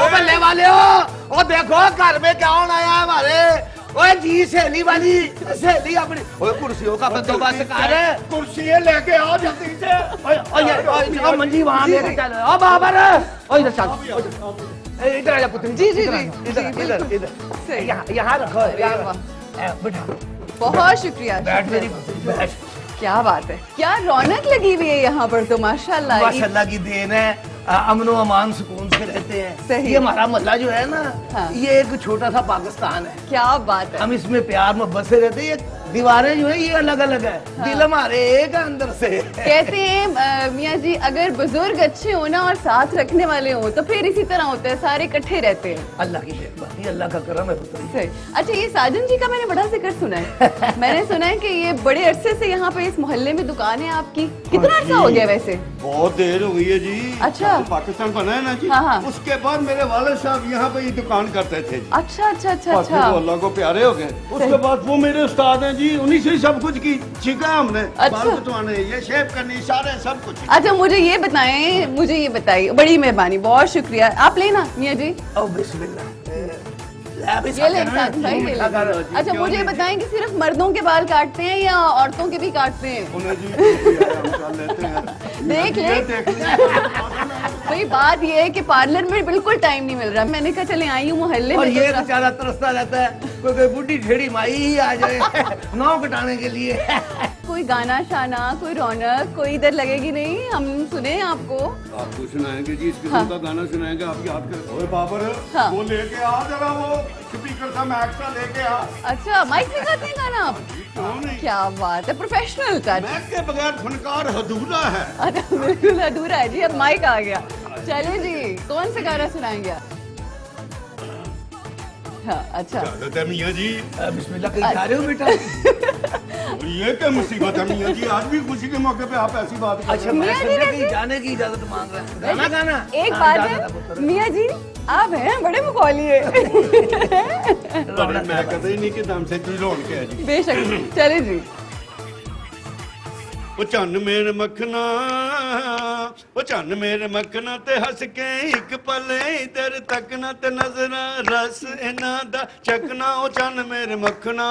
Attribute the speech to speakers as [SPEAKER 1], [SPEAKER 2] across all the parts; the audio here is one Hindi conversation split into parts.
[SPEAKER 1] ओ बल्ले वाले हो, ओ देखो घर में कौन आया है हमारे। ओए जी सहेली वाली, सहेली अपनी। ओए कुर्सियों का बंदोबस्त कर,
[SPEAKER 2] कुर्सी लेके आओ जल्दी से।
[SPEAKER 1] ओए मंजी वहां लेके चल। ओ बाबर, ओए इधर चल, इधर आजा पुत्री।
[SPEAKER 3] जी जी
[SPEAKER 1] इधर
[SPEAKER 3] जी,
[SPEAKER 1] इधर इधर इधर, यहाँ रखो, बैठा।
[SPEAKER 3] बहुत शुक्रिया।
[SPEAKER 1] बैठ मेरी बैठ।
[SPEAKER 3] क्या बात है, क्या रौनक लगी हुई है यहाँ पर तो माशाल्लाह।
[SPEAKER 1] माशाल्लाह की देन है, अमनो अमान सुकून से रहते हैं।
[SPEAKER 3] सही।
[SPEAKER 1] ये हमारा मोहल्ला जो है ना,
[SPEAKER 3] हाँ।
[SPEAKER 1] ये एक छोटा सा पाकिस्तान है।
[SPEAKER 3] क्या बात है।
[SPEAKER 1] हम इसमें प्यार मोहब्बत से रहते हैं। ये दीवारें जो है ये अलग अलग है,
[SPEAKER 3] हाँ।
[SPEAKER 1] दिल हमारे एक है अंदर से।
[SPEAKER 3] कहते हैं मियाँ जी, अगर बुजुर्ग अच्छे हो ना और साथ रखने वाले हो तो फिर इसी तरह होता है, सारे इकट्ठे रहते हैं।
[SPEAKER 1] अल्लाह की मेहरबानी, अल्लाह का करम है पुत्री।
[SPEAKER 3] सही। अच्छा, ये साजन जी का मैंने बड़ा जिक्र सुना है। मैंने सुना है कि ये बड़े अरसे से यहाँ पे इस मोहल्ले में दुकान है आपकी। कितना अरसा हो गया वैसे?
[SPEAKER 2] बहुत देर हो गई है जी।
[SPEAKER 3] अच्छा।
[SPEAKER 2] तो पाकिस्तान बना है ना जी।
[SPEAKER 3] हाँ, हाँ।
[SPEAKER 2] उसके बाद मेरे वालिद साहब यहाँ पे ये दुकान करते थे जी।
[SPEAKER 3] अच्छा अच्छा अच्छा
[SPEAKER 2] बाकी
[SPEAKER 3] अच्छा।
[SPEAKER 2] वो अल्लाह को प्यारे हो गए। उसके बाद वो मेरे उस्ताद हैं जी, उन्हीं से सब कुछ की सीखा हमने।
[SPEAKER 3] अच्छा।
[SPEAKER 2] बाल कटवाने, ये शेव करनी, सारे सब कुछ।
[SPEAKER 3] अच्छा, मुझे ये बताएं, मुझे ये बताइए, बड़ी मेहरबानी, बहुत शुक्रिया। आप लेना मियाँ जी,
[SPEAKER 1] ओ बिस्मिल्लाह।
[SPEAKER 3] ये ले साजन भाई, ये ले। अच्छा, मुझे ये बताएं कि सिर्फ मर्दों के बाल काटते हैं या औरतों के भी काटते हैं?
[SPEAKER 2] उन्हें जी हम कर लेते हैं।
[SPEAKER 3] देख ले।
[SPEAKER 2] देख लिया।
[SPEAKER 3] भाई बात ये है कि पार्लर में बिल्कुल टाइम नहीं मिल रहा। मैंने कहा चले आई हूँ मोहल्ले
[SPEAKER 1] और
[SPEAKER 3] में।
[SPEAKER 1] ये
[SPEAKER 3] तो
[SPEAKER 1] बेचारा तरसता रहता है, कोई बुढ़ी ढेड़ी माई ही आ जाए नाव कटाने के लिए।
[SPEAKER 3] कोई गाना शाना, कोई रौनक, कोई इधर लगेगी नहीं, हम सुने आपको।
[SPEAKER 2] आपको सुनाएंगे जी, इस किस्म
[SPEAKER 3] हाँ।
[SPEAKER 2] का गाना सुनाएंगे, आप याद करें। ओए बाबर,
[SPEAKER 3] हाँ।
[SPEAKER 2] वो लेके आ जरा, वो स्पीकर सा मैक सा लेके आ।
[SPEAKER 3] अच्छा, माइक में गाते हैं गाना आप?
[SPEAKER 2] क्यों नहीं?
[SPEAKER 3] क्या बात है, प्रोफेशनल टच।
[SPEAKER 2] मैक के बगैर फनकार अधूरा है।
[SPEAKER 3] अच्छा, बिल्कुल अधूरा है जी, अब माइक आ गया। चलिए जी, कौन सा गाना सुनाएंगे आप? हाँ, अच्छा।
[SPEAKER 2] इजाजत है मियाँ जी।
[SPEAKER 1] बिस्मिल्लाह कहीं जा रहे हो बेटा?
[SPEAKER 2] और ये क्या मुसीबत है मियाँ जी, आज भी खुशी के मौके पे आप ऐसी बात कर रहे
[SPEAKER 1] अच्छा,
[SPEAKER 2] हैं।
[SPEAKER 1] मैं
[SPEAKER 3] मियाँ जी
[SPEAKER 1] समझा
[SPEAKER 3] वैसे-
[SPEAKER 1] कि जाने की इजाजत मांग रहा है। गाना गाना
[SPEAKER 3] एक
[SPEAKER 1] हाँ,
[SPEAKER 3] बात
[SPEAKER 1] इजाजत
[SPEAKER 3] है
[SPEAKER 1] पुत्र।
[SPEAKER 3] मियाँ जी, आप हैं बड़े मखौलिए।
[SPEAKER 2] पर मैं कहता ही नहीं कि दम से तू रोन के है जी।
[SPEAKER 3] बेशक, चले जी।
[SPEAKER 2] ਉਹ ਚੰਨ ਮੇਰ ਮੱਖਣਾ, ਉਹ ਚੰਨ ਮੇਰ ਮੱਖਣਾ ਤੇ ਹੱਸ ਕੇ ਇੱਕ ਪਲ ਇਧਰ ਤੱਕਣਾ ਤੇ ਨਜ਼ਰਾਂ ਰਸ ਇਹਨਾਂ ਦਾ ਚੱਕਣਾ। ਉਹ ਚੰਨ ਮੇਰ ਮੱਖਣਾ,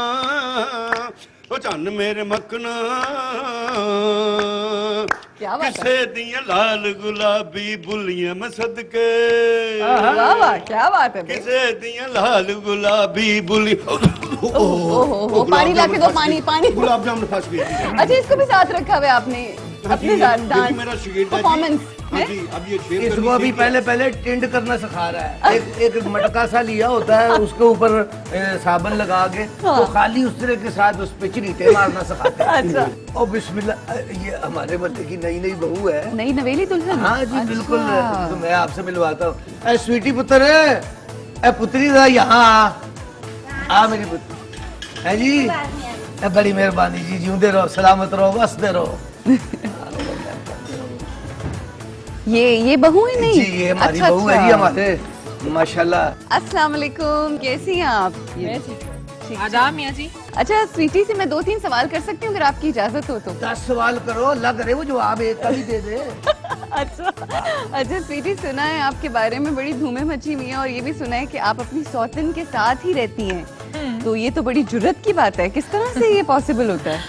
[SPEAKER 2] ਉਹ ਚੰਨ ਮੇਰ ਮੱਖਣਾ,
[SPEAKER 3] क्या बात है।
[SPEAKER 2] ਕਿਸੇ ਦੀਆਂ ਲਾਲ ਗੁਲਾਬੀ ਬੁੱਲੀਆਂ ਮੈਂ ਸਦਕੇ,
[SPEAKER 3] वाह वाह, क्या बात है।
[SPEAKER 2] ਕਿਸੇ ਦੀਆਂ ਲਾਲ ਗੁਲਾਬੀ ਬੁੱਲੀ।
[SPEAKER 3] ओहो, पानी लाके दो, पानी पानी।
[SPEAKER 2] गुलाब जामुन फंस गई।
[SPEAKER 3] अच्छा, इसको भी साथ रखा हुआ है आपने अपने डांस
[SPEAKER 2] मेरा शिगिर्द है जी।
[SPEAKER 3] परफॉर्मेंस
[SPEAKER 2] हाँ
[SPEAKER 3] है?
[SPEAKER 2] जी, अब ये शेव
[SPEAKER 1] इसको
[SPEAKER 2] करनी
[SPEAKER 1] अभी
[SPEAKER 2] चाहिए।
[SPEAKER 1] पहले टिंड करना सिखा रहा है। एक मटका सा लिया होता है, उसके ऊपर साबुन लगा के
[SPEAKER 3] हाँ।
[SPEAKER 1] तो खाली उस तरह के साथ उस पे चरीटे मारना सिखाते हैं।
[SPEAKER 3] अच्छा।
[SPEAKER 1] और बिस्मिल्लाह, ये हमारे बच्चे की नई नई बहू है।
[SPEAKER 3] नई नवेली दुल्हन।
[SPEAKER 1] हाँ जी
[SPEAKER 3] अच्छा।
[SPEAKER 1] बिल्कुल, तो मैं आपसे मिलवाता हूँ। ए स्वीटी पुत्र, ए पुत्री दा यहाँ आ मेरी पुत्री है जी। ए बड़ी मेहरबानी जी, जिਉਂਦੇ रहो, सलामत रहो, बसते रहो।
[SPEAKER 3] ये बहू है नहीं?
[SPEAKER 1] जी ये हमारी
[SPEAKER 3] अच्छा,
[SPEAKER 1] बहू है जी, हमारे माशाल्लाह।
[SPEAKER 3] अस्सलाम वालेकुम, कैसी हैं आप? ठीक।
[SPEAKER 4] आदाब मियाँ जी।
[SPEAKER 3] अच्छा स्वीटी से मैं 2-3 सवाल कर सकती हूँ अगर आपकी इजाजत हो तो?
[SPEAKER 1] 10 सवाल करो, अल्लाह करे वो जवाब एक का भी दे दे।
[SPEAKER 3] अच्छा स्वीटी, सुना है आपके बारे में बड़ी धूमें मची हुई हैं और ये भी सुना है कि आप अपनी सौतन के साथ ही रहती हैं। तो ये तो बड़ी जुर्रत की बात है, किस तरह से ये पॉसिबल होता है?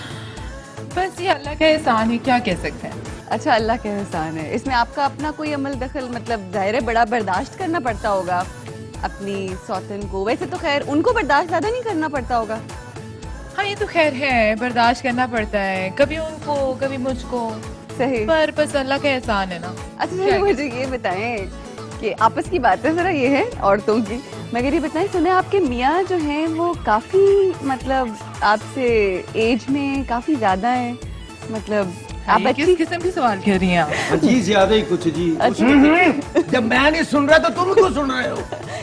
[SPEAKER 4] बस ये अल्लाह का एहसान है, क्या कह सकते हैं।
[SPEAKER 3] अच्छा, अल्लाह का एहसान है। इसमें आपका अपना कोई अमल दखल, मतलब जाहिर है बड़ा बर्दाश्त करना पड़ता होगा अपनी सौतन को। वैसे तो खैर उनको बर्दाश्त ज्यादा नहीं करना पड़ता होगा।
[SPEAKER 4] हाँ ये तो खैर है, बर्दाश्त करना पड़ता है, कभी उनको कभी मुझको,
[SPEAKER 3] सही।
[SPEAKER 4] पर बस अल्लाह का एहसान है ना।
[SPEAKER 3] अच्छा
[SPEAKER 4] क्या
[SPEAKER 3] चलो मुझे ये बताएं कि आपस की बातें जरा ये है औरतों की, मगर ये बताएं, सुने आपके मियाँ जो हैं वो काफी मतलब आपसे एज में काफी ज्यादा है, मतलब आप
[SPEAKER 4] ये किस किस्म के सवाल कर रही हैं आप?
[SPEAKER 2] जी ज्यादा ही कुछ जी।
[SPEAKER 3] अच्छा
[SPEAKER 1] जब मैं नहीं सुन रहा तो तुम क्यों सुन रहे हो?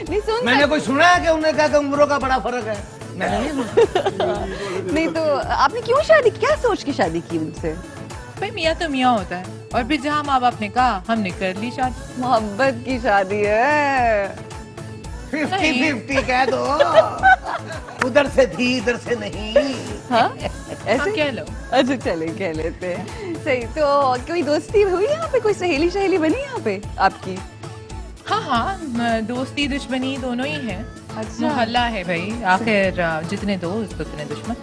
[SPEAKER 3] नहीं सुन
[SPEAKER 1] मैंने कोई सुना है कि उन्हें कहा कि उम्रों का बड़ा फर्क है? मैंने नहीं सुना।
[SPEAKER 3] नहीं तो आपने क्यों शादी, क्या सोच के शादी की उनसे?
[SPEAKER 4] भाई मियाँ तो मियाँ होता है, और फिर जहाँ माँ बाप ने कहा हमने कर ली शादी।
[SPEAKER 3] मोहब्बत की शादी है।
[SPEAKER 1] 50-50 कह दो, उधर से थी इधर से नहीं।
[SPEAKER 3] हाँ
[SPEAKER 4] हाँ,
[SPEAKER 3] ऐसे
[SPEAKER 4] कह लो।
[SPEAKER 3] अच्छा चले कह लेते हैं। सही, तो कोई दोस्ती हुई यहाँ पे, कोई सहेली बनी यहाँ पे आपकी?
[SPEAKER 4] हाँ हाँ, दोस्ती दुश्मनी दोनों ही है।
[SPEAKER 3] अच्छा।
[SPEAKER 4] मोहल्ला है भाई, आखिर जितने दोस्त उतने दुश्मन।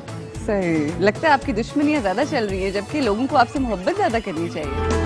[SPEAKER 3] सही लगता है आपकी दुश्मनियां ज्यादा चल रही है, जबकि लोगों को आपसे मोहब्बत ज्यादा करनी चाहिए।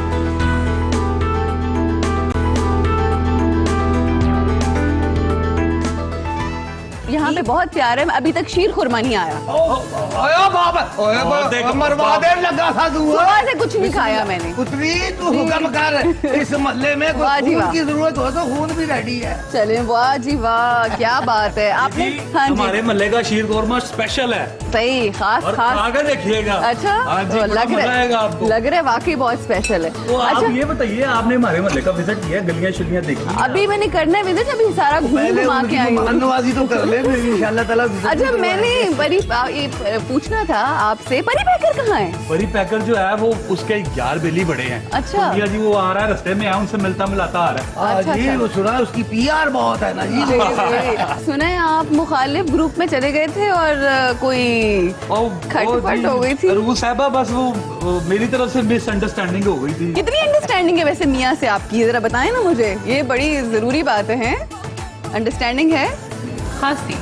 [SPEAKER 3] यहाँ पे बहुत प्यार है, अभी तक शीर खुरमा नहीं आया।
[SPEAKER 1] ओए बाबा, ओए बाबा, मरवा दे लगा था तू।
[SPEAKER 3] सुबह से कुछ नहीं खाया मैंने।
[SPEAKER 1] पुत्री तू हुक्म कर, इस मोहल्ले में
[SPEAKER 3] वाह जी
[SPEAKER 1] कोई खून
[SPEAKER 3] वाह।
[SPEAKER 1] की जरूरत हो तो खून भी रेडी है।
[SPEAKER 3] चले, वाह जी वाह, क्या बात है आपने। हाँ जी,
[SPEAKER 5] हमारे महल्ले का शीर कोरमा स्पेशल है
[SPEAKER 3] सही, खास
[SPEAKER 5] और
[SPEAKER 3] खास।
[SPEAKER 5] आगे देखिएगा।
[SPEAKER 3] अच्छा,
[SPEAKER 5] हाँ जी,
[SPEAKER 3] तो
[SPEAKER 5] बड़ा
[SPEAKER 3] लग
[SPEAKER 5] मजा
[SPEAKER 3] रहा
[SPEAKER 5] आएगा आपको।
[SPEAKER 3] लग रहा है वाकई बहुत स्पेशल है।
[SPEAKER 5] तो आप
[SPEAKER 3] अच्छा,
[SPEAKER 5] ये बताइए, आपने हमारे महल्ले का विजिट किया, गलियां शलियां देखी?
[SPEAKER 3] अभी मैंने करना है विजिट, अभी सारा घूम
[SPEAKER 1] पहले
[SPEAKER 3] घुमा के
[SPEAKER 1] उनकी
[SPEAKER 3] आई हूँ।
[SPEAKER 1] मेहमाननवाजी तो कर ले, फिर इंशाल्लाह ताला visit
[SPEAKER 3] अच्छा,
[SPEAKER 1] भी
[SPEAKER 3] मैंने ये पूछना था आपसे, परी पैकर कहाँ है?
[SPEAKER 5] परी पैकर जो है वो उसके 11 बेली बड़े हैं।
[SPEAKER 3] अच्छा।
[SPEAKER 5] तो भैया जी वो आ रहा है, रास्ते में है, उनसे मिलता मिलाता आ रहा है।
[SPEAKER 1] हाँ
[SPEAKER 3] अच्छा,
[SPEAKER 1] जी,
[SPEAKER 3] अच्छा।
[SPEAKER 1] वो सुना है उसकी PR बहुत है ना जी।
[SPEAKER 3] सुना है आप मुखालिफ ग्रुप में चले गए थे और कोई खटपट हो गई थी।
[SPEAKER 5] वो साहबा बस वो मेरी तरफ से मिसअंडरस्टैंडिंग हो गई थी।
[SPEAKER 3] कितनी अंडरस्टैंडिंग है वैसे मियाँ से आपकी, जरा बताएं ना मुझे, ये बड़ी जरूरी बात है। अंडरस्टैंडिंग है
[SPEAKER 4] खासी।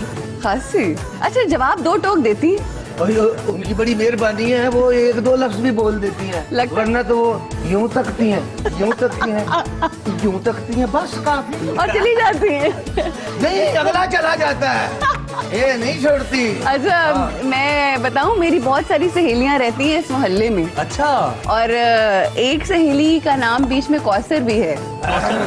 [SPEAKER 3] खासी। अच्छा, जवाब दो टोक देती।
[SPEAKER 1] और उनकी बड़ी मेहरबानी है, वो एक दो लफ्ज भी बोल देती हैं, वरना तो वो यूं तकती हैं, यूं तकती हैं, यूं तकती हैं, बस काफी।
[SPEAKER 3] और चली जाती है।
[SPEAKER 1] नहीं, अगला चला जाता है, ये नहीं छोड़ती।
[SPEAKER 3] अच्छा, मैं बताऊं, मेरी बहुत सारी सहेलियां रहती हैं इस मोहल्ले में,
[SPEAKER 5] अच्छा,
[SPEAKER 3] और एक सहेली का नाम बीच में कौसर भी है।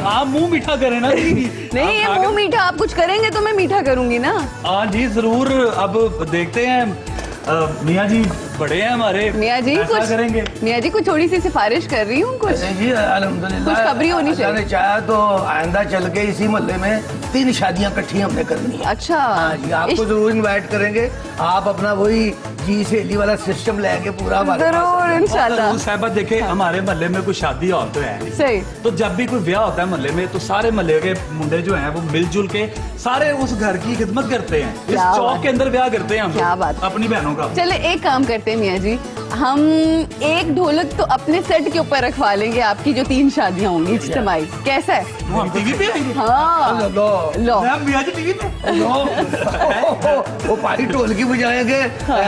[SPEAKER 5] आप मुंह मीठा करें ना जी।
[SPEAKER 3] नहीं, ये मुंह मीठा, आप कुछ करेंगे तो मैं मीठा करूंगी ना।
[SPEAKER 5] हाँ जी जरूर, अब देखते हैं। मियाँ जी बड़े हैं हमारे,
[SPEAKER 3] मियाँ जी
[SPEAKER 5] ऐसा
[SPEAKER 3] कुछ
[SPEAKER 5] करेंगे।
[SPEAKER 3] मियाँ जी कुछ थोड़ी सी सिफारिश कर रही हूँ कुछ।
[SPEAKER 1] नहीं जी, अल्हम्दुलिल्लाह
[SPEAKER 3] खुशखबरी होनी
[SPEAKER 1] अल्लाह
[SPEAKER 3] चाहिए।
[SPEAKER 1] ने चाहा तो आइंदा चल के इसी मोहल्ले में 3 शादियां इकट्ठी हमने करनी है।
[SPEAKER 3] अच्छा,
[SPEAKER 1] हाँ जी, आपको जरूर इनवाइट करेंगे। आप अपना वही जी सहेली वाला सिस्टम लेके पूरा हमारे पास
[SPEAKER 3] जरूर
[SPEAKER 1] आ जाओ।
[SPEAKER 3] इंशाल्लाह।
[SPEAKER 5] और साहबा देखे, हमारे महल्ले में कोई शादी और तो है नहीं।
[SPEAKER 3] सही।
[SPEAKER 5] तो जब भी कोई ब्याह होता है महल्ले में, तो सारे महल्ले के मुंडे जो हैं वो मिलजुल के सारे उस घर की खिदमत करते हैं। इस
[SPEAKER 3] क्या
[SPEAKER 5] चौक
[SPEAKER 3] बात।
[SPEAKER 5] के अंदर ब्याह करते हैं हम
[SPEAKER 3] क्या
[SPEAKER 5] लोग,
[SPEAKER 3] बात।
[SPEAKER 5] अपनी बहनों का।
[SPEAKER 3] चले, एक काम करते हैं मियाँ जी, हम एक ढोलक तो अपने सेट के ऊपर रखवा लेंगे, आपकी जो 3 शादियां होंगी इज्तिमाई, कैसा है?
[SPEAKER 5] हम टीवी पे आएंगे।
[SPEAKER 3] हाँ,
[SPEAKER 1] लो
[SPEAKER 3] लो।
[SPEAKER 5] मैम मियाँ जी टीवी पे।
[SPEAKER 1] वो पारी ढोलकी बजाएंगे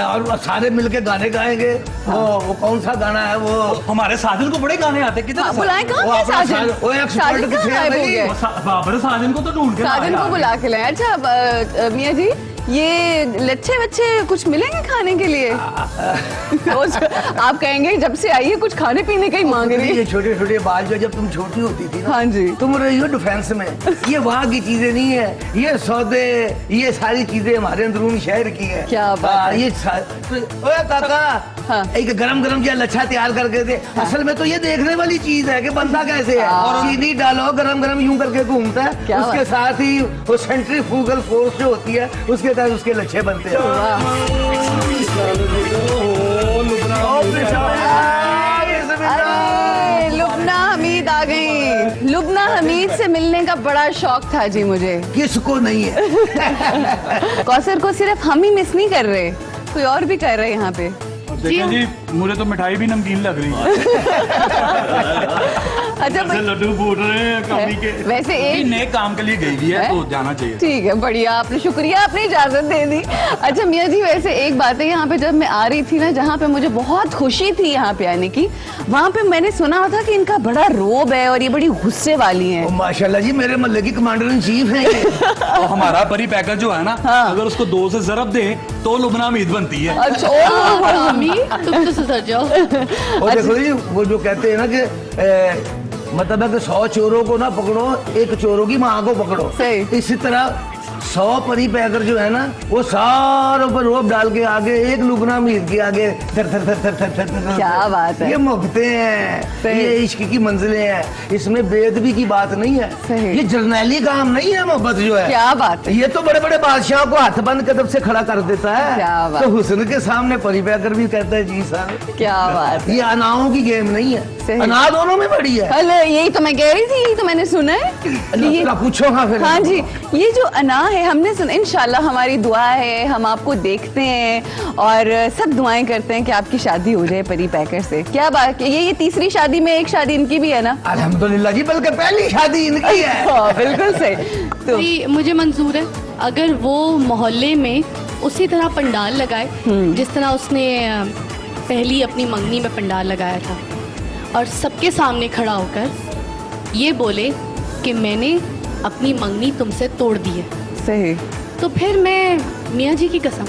[SPEAKER 1] और सारे मिलके गाने गाएंगे। वो कौन सा गाना है वो?
[SPEAKER 5] हमारे साजन को बड़े गाने आते हैं, किधर
[SPEAKER 3] हाँ,
[SPEAKER 5] है
[SPEAKER 3] बुलाएं कहाँ
[SPEAKER 1] वो
[SPEAKER 3] पे
[SPEAKER 1] अपना
[SPEAKER 3] साजन?
[SPEAKER 1] वो एक्सपर्ट
[SPEAKER 3] साजन कहाँ
[SPEAKER 1] किसे है
[SPEAKER 3] गायब हो
[SPEAKER 1] भाई?
[SPEAKER 3] गया?
[SPEAKER 5] बाबर साजन को तो ढूंढ के
[SPEAKER 3] साजन
[SPEAKER 5] लाया
[SPEAKER 3] को
[SPEAKER 5] है।
[SPEAKER 3] बुला के लाए। अच्छा, मियाँ जी, ये लच्छे वच्छे कुछ मिलेंगे खाने के लिए? आप कहेंगे जब से आई है कुछ खाने पीने का ही मांग रही है।
[SPEAKER 1] ये छोटे छोटे बाल जो जब तुम छोटी होती थी ना,
[SPEAKER 3] हाँ जी।
[SPEAKER 1] तुम रही हो डिफेंस में, ये वहाँ की चीजें नहीं है, ये सौदे, ये सारी चीजें हमारे अंदरूनी शहर की है।
[SPEAKER 3] क्या बात है।
[SPEAKER 1] ये ओए काका,
[SPEAKER 3] हाँ।
[SPEAKER 1] एक गरम गरम जो लच्छा तैयार करके दे। असल में तो ये देखने वाली चीज है कि बनता कैसे है।
[SPEAKER 3] हाँ।
[SPEAKER 1] और चीनी डालो, गरम गरम यूं करके घूमता है,
[SPEAKER 3] क्या
[SPEAKER 1] उसके
[SPEAKER 3] बात।
[SPEAKER 1] साथ ही वो सेंट्रीफ्यूगल फोर्स जो होती है उसके तहत उसके लच्छे बनते हैं।
[SPEAKER 3] अरे, लुबना हमीद आ गई। लुबना हमीद से मिलने का बड़ा शौक था जी मुझे।
[SPEAKER 1] किसको नहीं है?
[SPEAKER 3] कौसर को सिर्फ हम ही मिस नहीं कर रहे, कोई और भी कर रहे हैं यहाँ पे।
[SPEAKER 5] देखें जी, मुझे तो मिठाई भी नमकीन लग रही है।
[SPEAKER 3] अच्छा
[SPEAKER 5] जैसे लड्डू फूट रहे हैं कमी के।
[SPEAKER 3] वैसे एक
[SPEAKER 5] नए काम के लिए गई हुई है, तो जाना चाहिए।
[SPEAKER 3] ठीक है, बढ़िया, आपने शुक्रिया, आपने इजाजत दे दी। अच्छा मियाँ जी, वैसे एक बात है, यहाँ पे जब मैं आ रही थी ना, जहाँ पे मुझे बहुत खुशी थी यहाँ पे आने की, वहाँ पे मैंने सुना था कि इनका बड़ा रोब है और ये बड़ी गुस्से वाली हैं।
[SPEAKER 1] ओ, माशाल्लाह जी, मेरे मोहल्ले की कमांडर इन चीफ हैं ये।
[SPEAKER 5] और हमारा परी पैकर जो है ना,
[SPEAKER 3] हाँ।
[SPEAKER 5] अगर उसको 2 से ज़रब दे तो लुबना उम्मीद बनती है।
[SPEAKER 3] अच्छा, ओ,
[SPEAKER 6] तुम तो सुधर जाओ।
[SPEAKER 1] और देखो जी, वो जो कहते हैं ना कि मतलब है कि 100 चोरों को ना पकड़ो, एक चोरों की माँ को पकड़ो।
[SPEAKER 3] सही।
[SPEAKER 1] इसी तरह 100 परी पैकर जो है ना, वो सारों पर रोब डाल के आगे एक लुबना मीर के आगे थर थर थर थर थर थर थर।
[SPEAKER 3] क्या बात है।
[SPEAKER 1] ये मोहब्बतें हैं,
[SPEAKER 3] सही।
[SPEAKER 1] ये इश्क की मंजिलें हैं, इसमें बेदबी की बात नहीं है।
[SPEAKER 3] सही।
[SPEAKER 1] ये जर्नैली काम नहीं है मोहब्बत जो है।
[SPEAKER 3] क्या बात है।
[SPEAKER 1] ये तो बड़े बड़े बादशाहों को हाथ बंद कदम से खड़ा कर देता है।
[SPEAKER 3] क्या बात।
[SPEAKER 1] तो हुस्न के सामने परी पैकर भी कहता है जी सर।
[SPEAKER 3] क्या बात है।
[SPEAKER 1] ये अनाओं की गेम नहीं है,
[SPEAKER 3] सही।
[SPEAKER 1] अना दोनों में बड़ी है।
[SPEAKER 3] हेलो, यही तो मैं कह रही थी, यही तो मैंने सुना है कि ये,
[SPEAKER 1] पूछो हाँ फिर।
[SPEAKER 3] हाँ जी, ये जो अना है हमने सुना, इंशाल्लाह हमारी दुआ है, हम आपको देखते हैं और सब दुआएं करते हैं कि आपकी शादी हो जाए परी पैकर से। क्या बात है, ये तीसरी शादी में एक शादी इनकी भी है ना?
[SPEAKER 1] अल्हम्दुलिल्लाह जी, बल्कि पहली शादी इनकी है।
[SPEAKER 3] हाँ, बिल्कुल सही। तो
[SPEAKER 6] जी, मुझे मंजूर है अगर वो मोहल्ले में उसी तरह पंडाल लगाए जिस तरह उसने पहली अपनी मंगनी में पंडाल लगाया था, और सबके सामने खड़ा होकर ये बोले कि मैंने अपनी मंगनी तुमसे तोड़ दी है,
[SPEAKER 3] सही।
[SPEAKER 6] तो फिर मैं मियाँ जी की कसम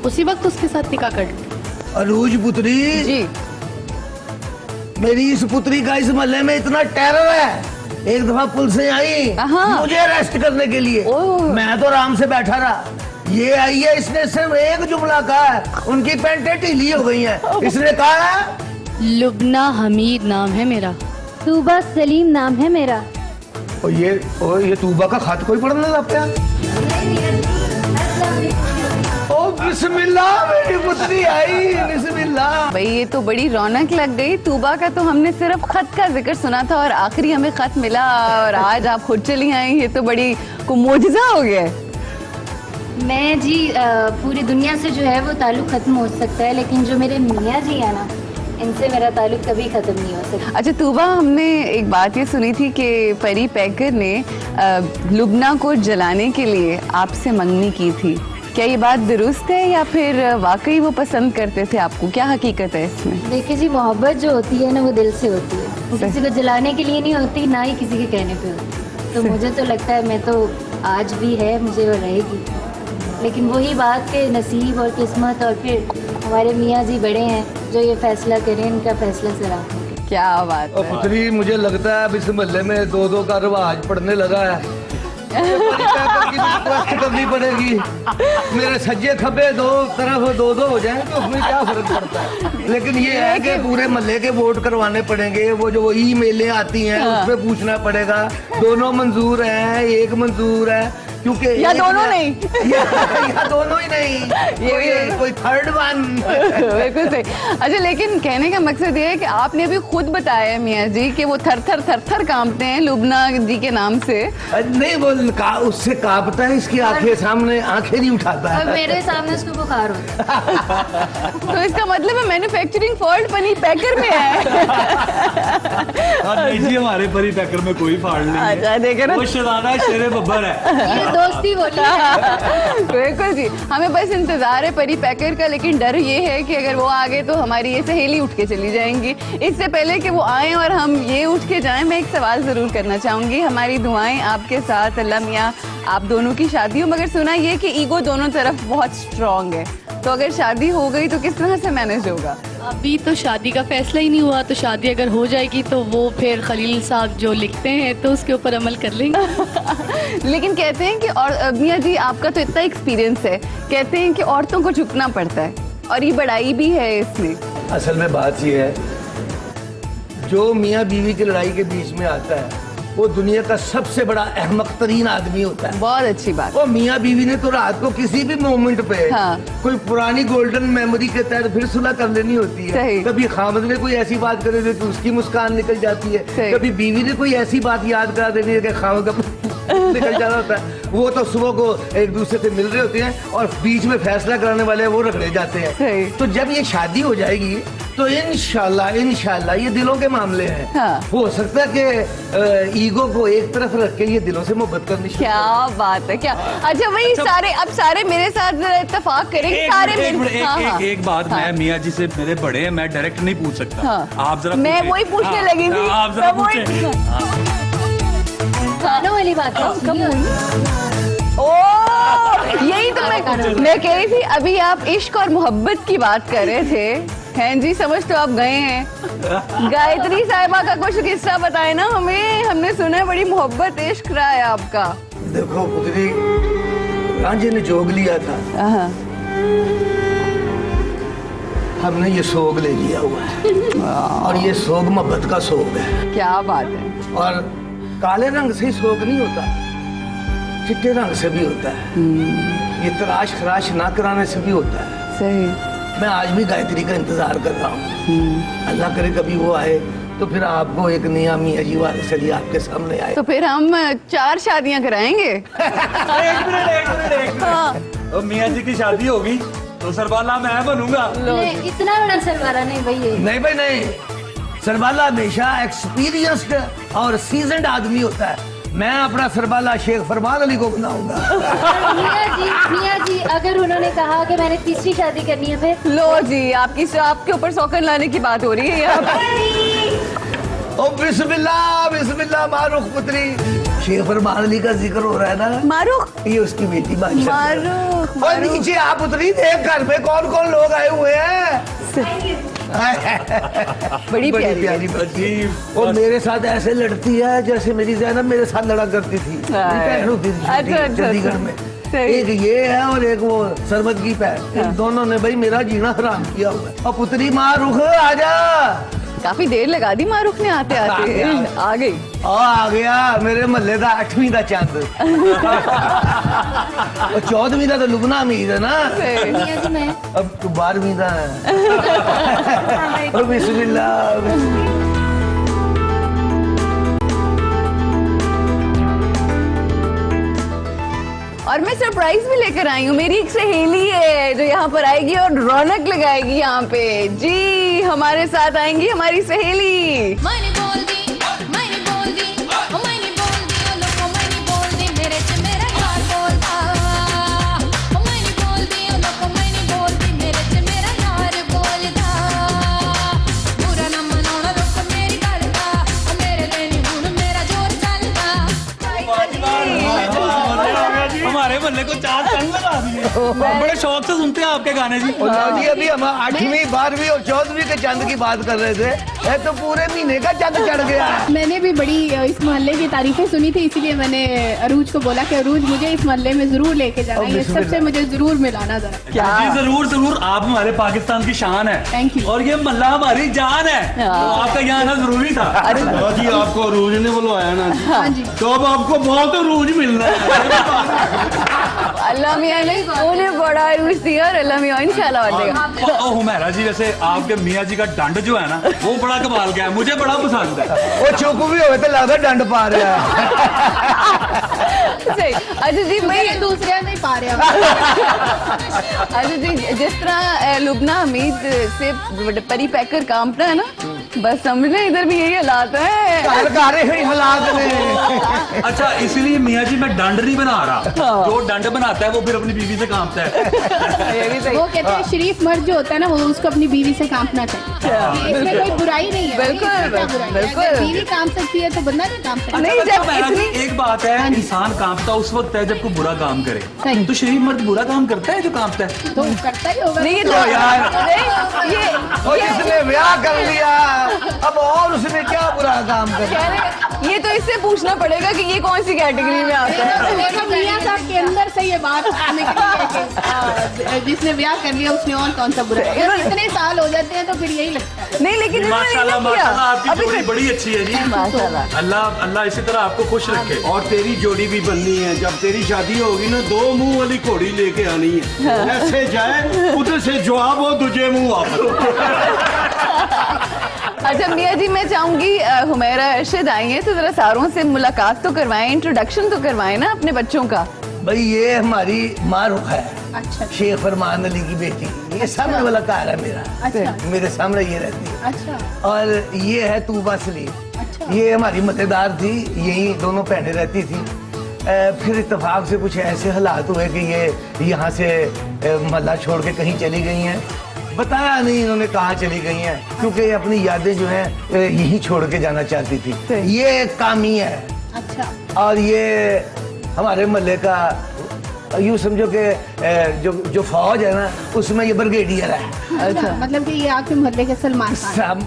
[SPEAKER 6] उसी वक्त उसके साथ निकाह कर लूँ।
[SPEAKER 1] अरूज पुत्री
[SPEAKER 3] जी,
[SPEAKER 1] मेरी इस पुत्री का इस मोहल्ले में इतना टेरर है। एक दफा पुलिस से आई
[SPEAKER 3] हाँ।
[SPEAKER 1] मुझे अरेस्ट करने के लिए,
[SPEAKER 3] ओह।
[SPEAKER 1] मैं तो आराम से बैठा रहा। ये आई है, इसने सिर्फ एक जुमला कहा है, उनकी पैंटें ढीली हो गई हैं। इसने कहा है
[SPEAKER 6] लुबना हमीद नाम है मेरा।
[SPEAKER 7] तूबा सलीम नाम है मेरा।
[SPEAKER 1] और ये तूबा का खत कोई पढ़ने लग गया। ओ बिस्मिल्लाह, मेरी पुत्री आई, बिस्मिल्लाह।
[SPEAKER 3] भाई ये तो बड़ी रौनक लग गई। तूबा का तो हमने सिर्फ खत का जिक्र सुना था और आखिरी हमें खत मिला और आज आप खुद चली आई, ये तो बड़ी को मोजज़ा हो गया है।
[SPEAKER 7] मैं जी पूरी दुनिया से जो है वो ताल्लुक़ ख़त्म हो सकता है, लेकिन जो मेरे मियाँ जी है ना, इनसे मेरा ताल्लुक़ कभी ख़त्म नहीं हो सकता।
[SPEAKER 3] अच्छा तूबा, हमने एक बात ये सुनी थी कि परी पैकर ने लुबना को जलाने के लिए आपसे मंगनी की थी। क्या ये बात दुरुस्त है या फिर वाकई वो पसंद करते थे आपको? क्या हकीकत है इसमें?
[SPEAKER 7] देखिए जी, मोहब्बत जो होती है ना वो दिल से होती है, वो किसी को जलाने के लिए नहीं होती, ना ही किसी के कहने पे होती। तो मुझे तो लगता है, मैं तो आज भी है मुझे और रहेगी, लेकिन वही बात के नसीब और किस्मत और फिर हमारे मियाँ जी बड़े हैं जो ये फैसला करें, इनका फैसला सरा।
[SPEAKER 3] क्या बात
[SPEAKER 1] और
[SPEAKER 3] है।
[SPEAKER 1] पुत्री, मुझे लगता है अब इस मोहल्ले में दो का रिवाज पड़ने लगा है। रिक्वेस्ट करनी पड़ेगी, मेरे सज्जे खब्बे दो तरफ दो हो जाए तो उसमें क्या फर्क पड़ता है। लेकिन ये है कि पूरे मोहल्ले के वोट करवाने पड़ेंगे। वो जो ईमेलें आती हैं उसपे पूछना पड़ेगा, दोनों मंजूर हैं, एक मंजूर है, क्योंकि
[SPEAKER 3] या दोनों नहीं
[SPEAKER 1] या दोनों ही नहीं, कोई थर्ड वन।
[SPEAKER 3] बिल्कुल सही। अच्छा, लेकिन कहने का मकसद ये है कि आपने अभी खुद बताया मियाँ जी कि वो थर थर कांपते हैं लुबना जी के नाम से।
[SPEAKER 1] नहीं, वो उससे कांपता है, इसकी आंखें सामने आंखें नहीं उठाता
[SPEAKER 7] और
[SPEAKER 1] है।
[SPEAKER 7] मेरे सामने उसको बुखार होता है।
[SPEAKER 3] तो इसका मतलब है मैन्युफैक्चरिंग फॉल्ट परी पैकर में है।
[SPEAKER 5] नहीं जी, हमारे परी पैकर में कोई फाड़ नहीं
[SPEAKER 3] अच्छा,
[SPEAKER 5] है,
[SPEAKER 3] देखे ना।
[SPEAKER 5] वो शरारा शेरे बब्बर है।
[SPEAKER 7] ये दोस्ती बोली है।
[SPEAKER 3] बिल्कुल जी, हमें बस इंतजार है परी पैकर का, लेकिन डर ये है कि अगर वो आ गए तो हमारी ये सहेली उठ के चली जाएंगी। इससे पहले कि वो आए और हम ये उठ के जाएं, मैं एक सवाल जरूर करना चाहूंगी। हमारी दुआएं आपके साथ, अल्लाह मियां आप दोनों की शादी हो, मगर सुना ये कि ईगो दोनों तरफ बहुत स्ट्रांग है, तो अगर शादी हो गई तो किस तरह से मैनेज होगा?
[SPEAKER 6] अभी तो शादी का फैसला ही नहीं हुआ, तो शादी अगर हो जाएगी तो वो फिर खलील साहब जो लिखते हैं तो उसके ऊपर अमल कर लेंगे।
[SPEAKER 3] लेकिन कहते हैं कि, और मियाँ जी आपका तो इतना एक्सपीरियंस है, कहते हैं कि औरतों को झुकना पड़ता है और ये बड़ाई भी है इसमें।
[SPEAKER 1] असल में बात ये है, जो मियाँ बीवी की लड़ाई के बीच में आता है वो दुनिया का सबसे बड़ा अहमक तरीन आदमी होता है।
[SPEAKER 3] बहुत अच्छी बात।
[SPEAKER 1] वो मियाँ बीवी ने तो रात को किसी भी मोमेंट पे
[SPEAKER 3] हाँ।
[SPEAKER 1] कोई पुरानी गोल्डन मेमोरी के तहत फिर सुलह कर लेनी होती है।
[SPEAKER 3] सही।
[SPEAKER 1] कभी खामद ने कोई ऐसी बात कर देती है उसकी मुस्कान निकल जाती है,
[SPEAKER 3] सही।
[SPEAKER 1] कभी बीवी ने कोई ऐसी बात याद करा देनी है कि खामद का निकल जाना होता है। वो तो सुबह को एक दूसरे से मिल रहे होते हैं और बीच में फैसला कराने वाले वो रगड़े जाते
[SPEAKER 3] सही।
[SPEAKER 1] हैं। तो जब ये शादी हो जाएगी तो इंशाल्लाह ये दिलों के मामले हैं।
[SPEAKER 3] हाँ।
[SPEAKER 1] हो सकता है कि ईगो को एक तरफ रख के ये दिलों से मोहब्बत करनी शुरू
[SPEAKER 3] क्या बात है, क्या। अच्छा वही सारे, अब सारे मेरे साथ जरा इत्तेफाक करेंगे सारे
[SPEAKER 5] एक बात, मैं मियाँ जी से मेरे बड़े हैं, मैं डायरेक्ट नहीं पूछ सकता।
[SPEAKER 3] हाँ।
[SPEAKER 5] आप जरा
[SPEAKER 3] मैं
[SPEAKER 5] पूछिए।
[SPEAKER 3] वही पूछने
[SPEAKER 5] हाँ,
[SPEAKER 3] लगी थी।
[SPEAKER 5] आप जरा
[SPEAKER 3] मैं वही-
[SPEAKER 5] पूछें।
[SPEAKER 7] खानों वाली बात है।
[SPEAKER 3] ओ, यही तो मैं कह रही थी। अभी आप इश्क और मोहब्बत की बात कर रहे थे, हैं जी, समझ तो आप गए हैं। गायत्री साहिबा का कुछ किस्सा बताए ना हमें, हमने सुना है बड़ी मोहब्बत इश्क रहा है आपका।
[SPEAKER 1] देखो पुत्री, रांझे ने जोग लिया था,
[SPEAKER 3] हाँ।
[SPEAKER 1] हमने ये सोग ले लिया हुआ है और ये सोग मोहब्बत का सोग है।
[SPEAKER 3] क्या बात है।
[SPEAKER 1] और काले रंग से ही सोग नहीं होता, चिट्टे रंग से भी होता है। ये तराश खराश ना कराने से भी होता है।
[SPEAKER 3] सही।
[SPEAKER 1] मैं आज भी गायत्री का इंतजार कर रहा हूँ। अल्लाह करे कभी वो आए तो फिर आपको एक नया मियाँ जी वाले चलिए आपके सामने आए।
[SPEAKER 3] तो फिर हम 4 शादियां कराएंगे।
[SPEAKER 5] एक मिनट
[SPEAKER 3] हाँ।
[SPEAKER 5] तो मियाँ जी की शादी होगी तो सरबाला मैं बनूंगा।
[SPEAKER 7] नहीं, इतना बड़ा सरवाला नहीं भाई ये।
[SPEAKER 1] नहीं भाई नहीं, सरबाला हमेशा एक्सपीरियंस्ड और सीजनड आदमी होता है। मैं अपना सरबाला शेख फरमान अली को बनाऊंगा।
[SPEAKER 7] मियाँ जी अगर उन्होंने कहा कि मैंने तीसरी शादी करनी है फिर?
[SPEAKER 3] लो जी, आपके ऊपर सौकन लाने की बात हो रही है यहाँ पे।
[SPEAKER 1] ओ बिस्मिल्लाह बिस्मिल्लाह, मारूख पुत्री शेख फरमान अली का जिक्र हो रहा है ना,
[SPEAKER 3] मारूख,
[SPEAKER 1] ये उसकी बेटी माशाल्लाह।
[SPEAKER 3] मारूख,
[SPEAKER 1] और नीचे आप पुत्री देख, घर में कौन कौन लोग आए हुए हैं।
[SPEAKER 3] बड़ी प्यारी
[SPEAKER 1] बच्ची, और मेरे साथ ऐसे लड़ती है जैसे मेरी ज़ैनब मेरे साथ लड़ा करती थी। बहन होती थी
[SPEAKER 3] अच्छा,
[SPEAKER 1] चंडीगढ़ में।
[SPEAKER 3] सही।
[SPEAKER 1] एक ये है और एक वो सरबत की पैर, इन दोनों ने भाई मेरा जीना हराम किया हुआ है। और पुत्री माँ रुख आजा।
[SPEAKER 3] काफी देर लगा दी मारूख ने आते आते, आ गई।
[SPEAKER 1] आ गया मेरे महल्ले का 8वीं का चंद। और 14वीं का तो लुबना अमीर है ना,
[SPEAKER 7] मियाँ जी मैं
[SPEAKER 1] अब तो 12वीं का है। और बिस्मिल्लाह।
[SPEAKER 3] और मैं सरप्राइज भी लेकर आई हूँ। मेरी एक सहेली है जो यहाँ पर आएगी और रौनक लगाएगी यहाँ पे। जी, हमारे साथ आएंगी हमारी सहेली।
[SPEAKER 8] मैंने बोल दी ओ लोगों मैंने बोल दी मेरे च मेरा यार बोलदा ओ मैंने बोल दी ओ लोगों मैंने बोल दी मेरे च मेरा यार बोलदा बुरा ना मनाना लोग मेरी गल दा ओ मेरे ते नहीं हुन मेरा जोर चलदा।
[SPEAKER 5] हमारे महल्ले को 4 चंद लगा दिए। बड़े शौक से सुनते हैं आपके गाने जी।
[SPEAKER 1] और जी अभी हम 8वीं 12वीं और 14वीं के चंद की बात कर रहे थे, ये तो पूरे महीने का चंद चढ़ गया है।
[SPEAKER 9] मैंने भी बड़ी इस मोहल्ले की तारीफें सुनी थी, इसीलिए मैंने अरूज को बोला कि अरूज मुझे इस मोहल्ले में जरूर लेके जाना, ये सबसे मुझे जरूर मिलाना जरा।
[SPEAKER 5] जी जरूर जरूर, आप हमारे पाकिस्तान की शान है।
[SPEAKER 9] Thank you।
[SPEAKER 5] और ये मल्ला हमारी जान है, तो आपका यहाँ आना जरूरी था।
[SPEAKER 2] जी आपको अरूज ने बुलवाया ना जी,
[SPEAKER 9] हाँ जी।
[SPEAKER 2] तो अब आपको बहुत अरूज मिलना है।
[SPEAKER 3] अल्लाह मियाँ ने उन्हें बड़ा अरूज दिया और अल्लाह मियाँ इंशाल्लाह और देगा।
[SPEAKER 5] ओ हुमैरा जी, वैसे आपके मियाँ जी का डंड जो है ना वो बड़ा कमाल का है, मुझे बड़ा पसंद है।
[SPEAKER 1] वो चुप भी हो तो लगता डंड पा रहा है।
[SPEAKER 3] सही। अच्छा जी भाई,
[SPEAKER 9] दूसरे नहीं पा रहे।
[SPEAKER 3] अच्छा जी, जिस तरह लुबना हमीद से परी पैकर कांपना है ना, बस समझ लें इधर भी यही हालात है।
[SPEAKER 1] घर ही हालात में।
[SPEAKER 5] अच्छा, इसीलिए मियाँ जी मैं डंड नहीं बना रहा, जो डंड बनाता है वो फिर अपनी बीवी से कांपता है।
[SPEAKER 3] ये भी सही।
[SPEAKER 9] वो कहते हैं शरीफ मर्द जो होता है ना वो उसको अपनी बीवी से कांपना चाहिए, इसमें कोई बुराई नहीं है।
[SPEAKER 3] बिल्कुल,
[SPEAKER 9] इसमें क्या बुराई है?
[SPEAKER 3] बिल्कुल।
[SPEAKER 9] अगर बीवी कांप सकती है तो बंदा नहीं कांप सकता।
[SPEAKER 3] नहीं,
[SPEAKER 5] अच्छा,
[SPEAKER 3] जब
[SPEAKER 5] हुमैरा जी,
[SPEAKER 3] इतनी-
[SPEAKER 5] एक बात है, इंसान कांपता उस वक्त है जब कोई बुरा काम करे।
[SPEAKER 9] सही।
[SPEAKER 5] तो शरीफ मर्द बुरा काम करता है जो कांपता है?
[SPEAKER 9] तो करता ही होगा।
[SPEAKER 3] नहीं, ये तो
[SPEAKER 1] यार।
[SPEAKER 3] नहीं,
[SPEAKER 1] और
[SPEAKER 3] ये
[SPEAKER 1] जिसने ब्याह कर लिया अब और उसने क्या बुरा काम कर।
[SPEAKER 3] कह रहे, ये तो इससे पूछना पड़ेगा कि ये कौन सी कैटेगरी में आता है।
[SPEAKER 9] देखो मियाँ साहब के अंदर से ये बात निकली है कि जिसने ब्याह कर लिया उसने और कौन सा बुरा किया। इतने साल हो जाते हैं तो फिर यही लगता है।
[SPEAKER 3] नहीं, लेकिन इन्होंने
[SPEAKER 5] माशाल्लाह
[SPEAKER 3] नहीं किया।
[SPEAKER 5] माशाल्लाह, आपकी
[SPEAKER 3] अभी
[SPEAKER 5] जोड़ी
[SPEAKER 3] तक-
[SPEAKER 5] बड़ी अच्छी है जी।
[SPEAKER 3] माशाल्लाह।
[SPEAKER 5] अल्लाह अल्लाह इसी तरह आपको खुश रखे।
[SPEAKER 2] और तेरी जोड़ी भी बननी है, जब तेरी शादी होगी ना 2 मुंह वाली घोड़ी लेके आनी है, ऐसे जाए उधर से जवाब हो तुझे मुंह वापस।
[SPEAKER 3] अच्छा मियाँ जी, मैं चाहूंगी हुमैरा अरशद आई हैं तो जरा सारों से मुलाकात तो करवाएं, इंट्रोडक्शन तो करवाएं ना अपने बच्चों का।
[SPEAKER 1] भाई ये हमारी माँ रुख है,
[SPEAKER 9] अच्छा
[SPEAKER 1] शेख फरमान अली की बेटी। ये सामने वाला कार है मेरा,
[SPEAKER 9] अच्छा
[SPEAKER 1] मेरे सामने ये रहती है।
[SPEAKER 9] अच्छा
[SPEAKER 1] और ये है तूबा सलीम,
[SPEAKER 9] अच्छा।
[SPEAKER 1] ये हमारी मतेदार थी, यही दोनों बहनें रहती थी। फिर इत्तेफाक से कुछ ऐसे हालात हुए कि ये यहाँ से महल्ला छोड़ के कहीं चली गई हैं। बताया नहीं इन्होंने कहाँ चली गई हैं, क्योंकि ये अपनी यादें जो हैं यहीं छोड़ के जाना चाहती थी। ये कामी है,
[SPEAKER 9] अच्छा
[SPEAKER 1] और ये हमारे महल्ले का यूँ समझो कि जो फौज है ना उसमें ये ब्रिगेडियर है।
[SPEAKER 9] अच्छा, मतलब कि ये आपके मोहल्ले के सलमान खान।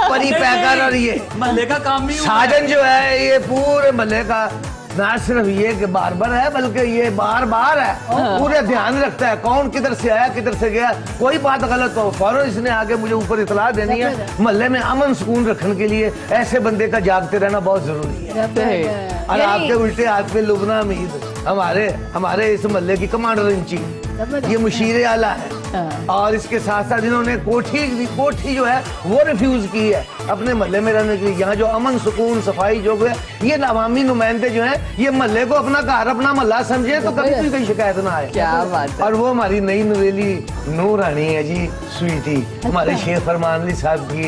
[SPEAKER 1] परी पैकर। और ये
[SPEAKER 5] महल्ले का काम नहीं हुआ।
[SPEAKER 1] साजन जो है ये पूरे महल्ले का ना सिर्फ ये कि बार है, बल्कि ये बार है, पूरे ध्यान रखता है कौन किधर से आया किधर से गया। कोई बात गलत हो फौरन इसने आगे मुझे ऊपर इतला देनी है। महल्ले में अमन सुकून रखने के लिए ऐसे बंदे का जागते रहना बहुत जरूरी है। और आपके उल्टे हाथ पे लुबना अमीद हमारे इस महल्ले की कमांडर इन चीफ, ये मुशीर आला है। और इसके साथ साथ इन्होंने कोठी जो है वो रिफ्यूज की है अपने मोहल्ले में रहने के लिए। यहाँ जो अमन सुकून सफाई जो है, ये अवामी नुमाइंदे जो हैं, ये मोहल्ले को अपना घर अपना मोहल्ला समझे तो कभी कोई शिकायत ना आए।
[SPEAKER 3] क्या बात है।
[SPEAKER 1] और वो हमारी नई नवेली नूर रानी है जी, स्वीटी, हमारे शेख फरमान अली साहब की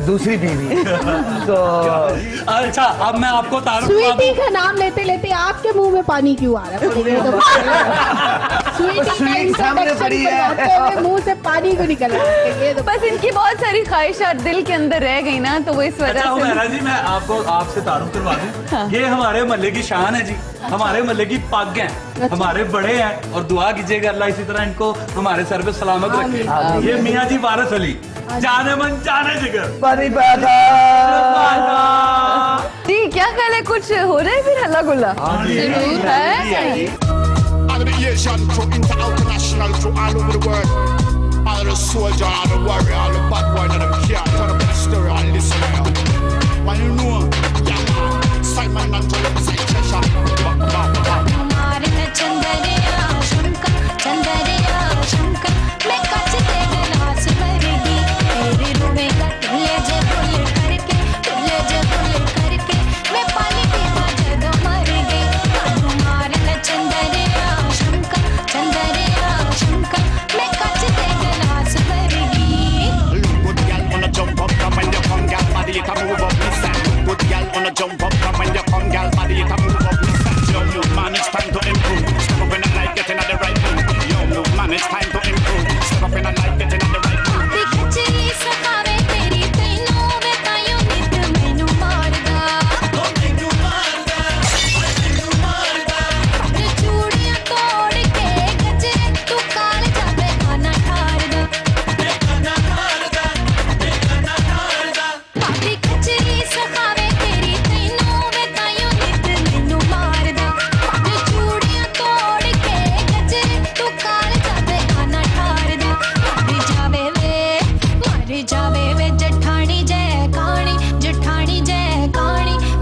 [SPEAKER 1] दूसरी बीवी। तो
[SPEAKER 5] अच्छा, अब मैं आपको तारुफ
[SPEAKER 9] स्वीटी का नाम लेते लेते आपके मुंह में पानी क्यों आ रहा है? स्वीटी का
[SPEAKER 1] सामने पड़ी है,
[SPEAKER 9] बताते हुए मुंह से पानी क्यों निकल रहा है? ये तो
[SPEAKER 3] बस इनकी बहुत सारी ख्वाहिशात दिल के अंदर रह गई ना, तो वो इस वजह
[SPEAKER 5] अच्छा
[SPEAKER 3] से।
[SPEAKER 5] हुमैरा जी, मैं आपसे तारुफ करवा दूं। ये हमारे मोहल्ले की शान है जी, हमारे मोहल्ले की पग हैं, हमारे बड़े हैं, और दुआ कीजिएगा अल्लाह इसी तरह इनको हमारे सर पे सलामत रखे। ये मियाँ जी वारिस अली, जाने मन जाने जिगर।
[SPEAKER 1] पानी पाता
[SPEAKER 3] जी, क्या ख्याल है, कुछ हो रहा है फिर हल्ला गुल्ला? जरूर है।
[SPEAKER 10] Aviation to international to all over the world. All the soldier, all the warrior, all the bad boy, and them can't turn up the story and listen here. When you know, yeah, Simon and Joe represent Cheshire.
[SPEAKER 8] हमारे चंदरिया शंका चंदरिया शंका मैं कच के गिलास भरेगी तेरे रुए का तुले जे बोले करके मैं पानी पीवा जदों मर गई। हमारे चंदरिया शंका मैं कच के गिलास भरेगी।
[SPEAKER 10] Good girl wanna jump up, come when you come, girl body it a move up, listen. Good girl wanna jump up, come when you come, girl body it a move up, listen. Yo, move man, it's time to improve. Step up in the light, get in the right mood. Yo, move man, it's time to improve. Step up in the light, get in the right mood.
[SPEAKER 8] खचरी सखावे तेरी तैनों वे तायों नित मैनू मारदा चूड़ियां तोड़ के गजरे तू काल जावे खाना ठारदा पापी खचरी सखावे तेरी तैनों वे तायों नित मैनू मारदा चूड़ियां तोड़ के गजरे तू काल जावे खाना ठारदा मर जावे वे जठानी जय कानी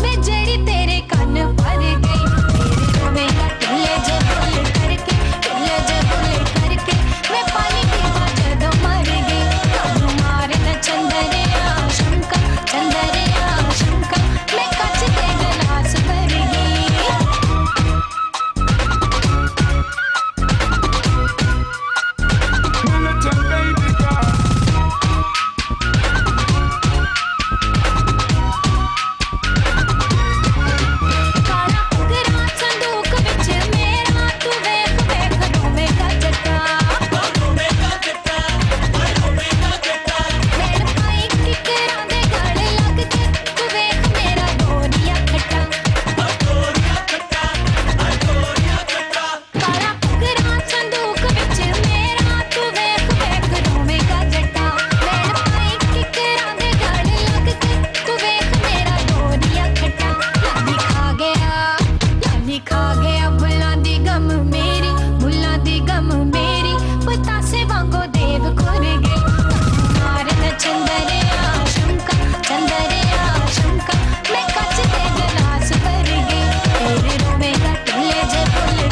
[SPEAKER 8] वे जेड़ी तेरे कन पर गई तेरे रोवेगा टुल्ले जे बोले करके मैं पानी पीवा जदों मर गई। हमारे न चंदरिया शंका मैं कच के गिलास भर गई। काला उगरा संदूक विच मेरा तू वेख रोवेगा जट्टा मैल पाई किकरां दे गल लग के तू वेख मेरा गोरिया खट्टा काला उगरा संदूक विच मेरा तू वेख रोवेगा जट्टा मैल पाई किकरां दे गल लग के तू वेख मेरा गोरिया खट्टा लाली खा गया बुल्लां दी गम मेरी पतासे वांगो देव खोर गई। हमारे न चंदरिया शंका मैं कच के गिलास भर गई तेरे रोवेगा टुल्ले जे बोले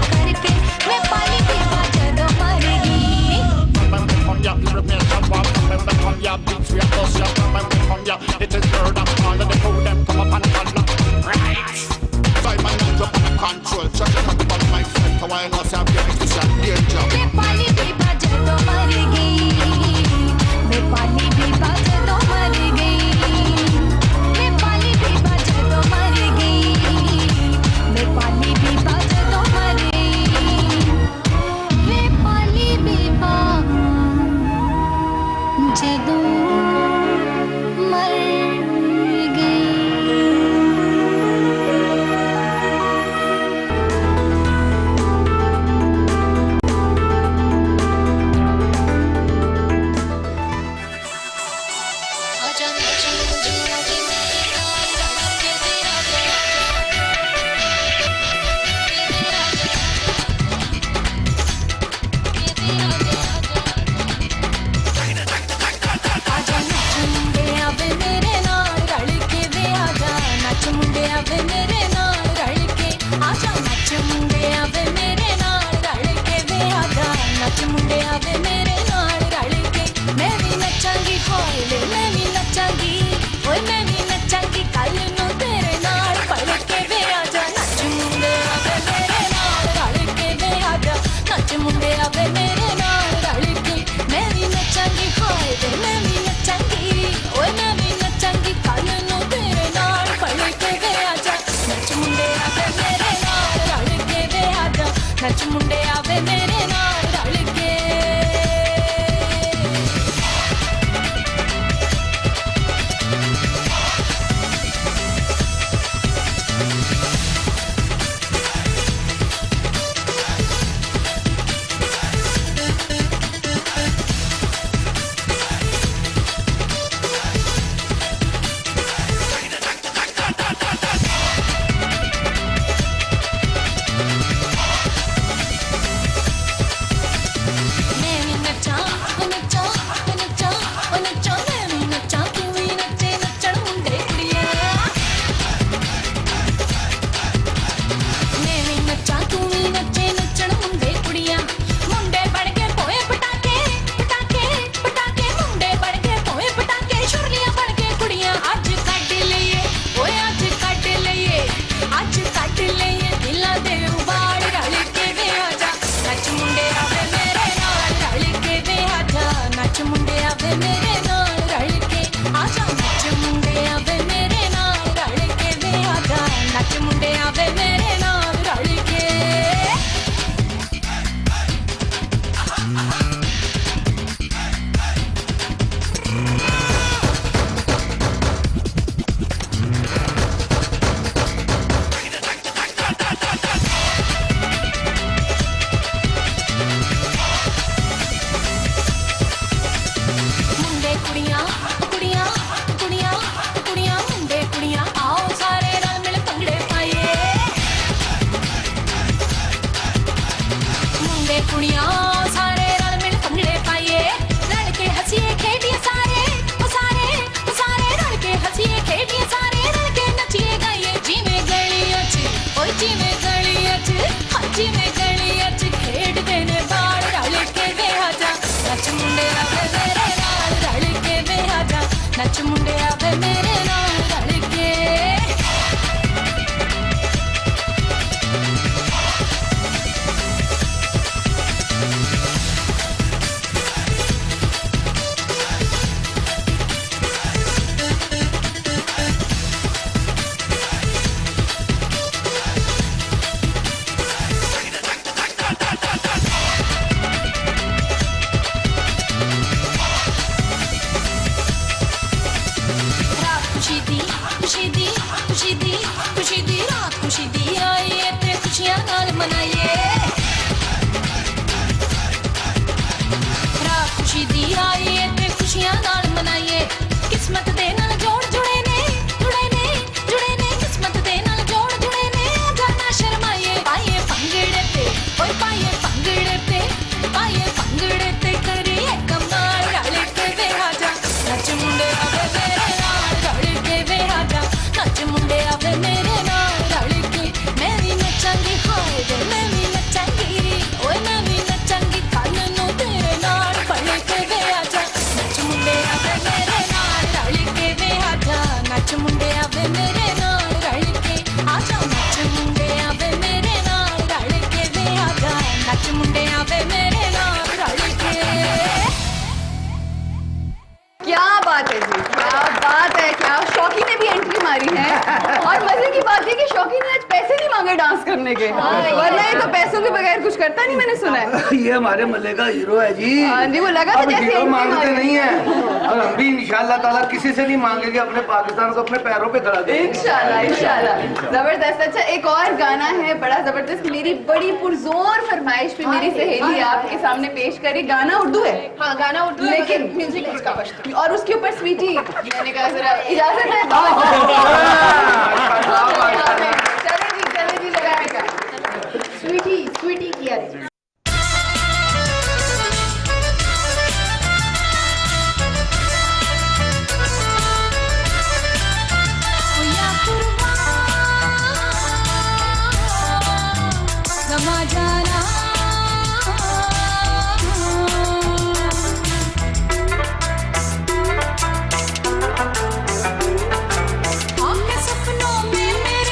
[SPEAKER 8] करके मैं पानी पीवा जदों मर गई।
[SPEAKER 10] When we come ya, lyrical walk. When we come ya, beats we a bust ya. When we come ya, it is murder. All of the crew them come up and holla. Right. Simon and Joe on the control. Check it out on my friend. How I know say I'm getting this a danger.
[SPEAKER 8] मैं पानी पीवा जदों मर गई मैं पानी पीवा जदों मर गई मैं पानी पीवा जदों मर गई मैं पानी पीवा जदों मर गई मैं पानी पीवा जदों नच मुंडिया वे मेरे नाल रल के खुशी दी रात खुशी दी आइए ते खुशियां नाल मनाइए रात खुशी दी आइए ते खुशियां नाल मनाइए किस्मत दे नाल जोड़ जुड़े ने किस्मत दे नाल जोड़ जुड़े ने जाना शर्माइए पाइए पंगड़े पे ओए पाइए पंगड़े पे करिए कमाल रल के वे आजा नच मुंडे आवे मेरे नाल रल के वे आजा नच मुंडे आवे मेरे नाल रल के मैं भी नचांगी हाय वे मैं भी नचांगी ओए मैं भी नचांगी कल नू तेरे नाल बन के वे आजा नच मुंडे आवे मेरे नाल रल के वे आजा नच मुंडे आवे मेरे नाल रल के आजा नच मुंडे आवे मेरे नाल रल के वे आजा नच मुंडे आवे मेरे नाल रल के
[SPEAKER 3] क्या बात है जी, क्या बात है, क्या शौकी ने भी एंट्री मारी है। और मजे की बात है कि शौकी ने आज पैसे नहीं मांगे डांस करने के, वरना ये तो पैसों के बगैर कुछ करता नहीं, मैंने सुना है।
[SPEAKER 1] ये हमारे मल्ले का हीरो है जी।
[SPEAKER 3] हाँ जी, वो लगा था
[SPEAKER 1] अब
[SPEAKER 3] जैसे
[SPEAKER 1] हीरो
[SPEAKER 3] एंट्री
[SPEAKER 1] मांगते
[SPEAKER 3] मारी।
[SPEAKER 1] नहीं है, और हम भी इंशाल्लाह ताला किसी से नहीं मांगेंगे, अपने पाकिस्तान को अपने पैरों पे खड़ा देंगे।
[SPEAKER 3] इंशाल्लाह इंशाल्लाह, जबरदस्त। अच्छा, एक और गाना है बड़ा जबरदस्त, मेरी बड़ी पुरजोर फरमाइश पे मेरी सहेली आपके सामने पेश करी। गाना उर्दू है,
[SPEAKER 9] हाँ गाना उर्दू है,
[SPEAKER 3] लेकिन
[SPEAKER 9] म्यूजिक उसका पश्तो।
[SPEAKER 3] और उसके ऊपर स्वीटी, मैंने कहा जरा इजाजत है। चले जी लगाएगा
[SPEAKER 9] स्वीटी किया रे
[SPEAKER 8] या समा जाना आपके सपनों में मेरे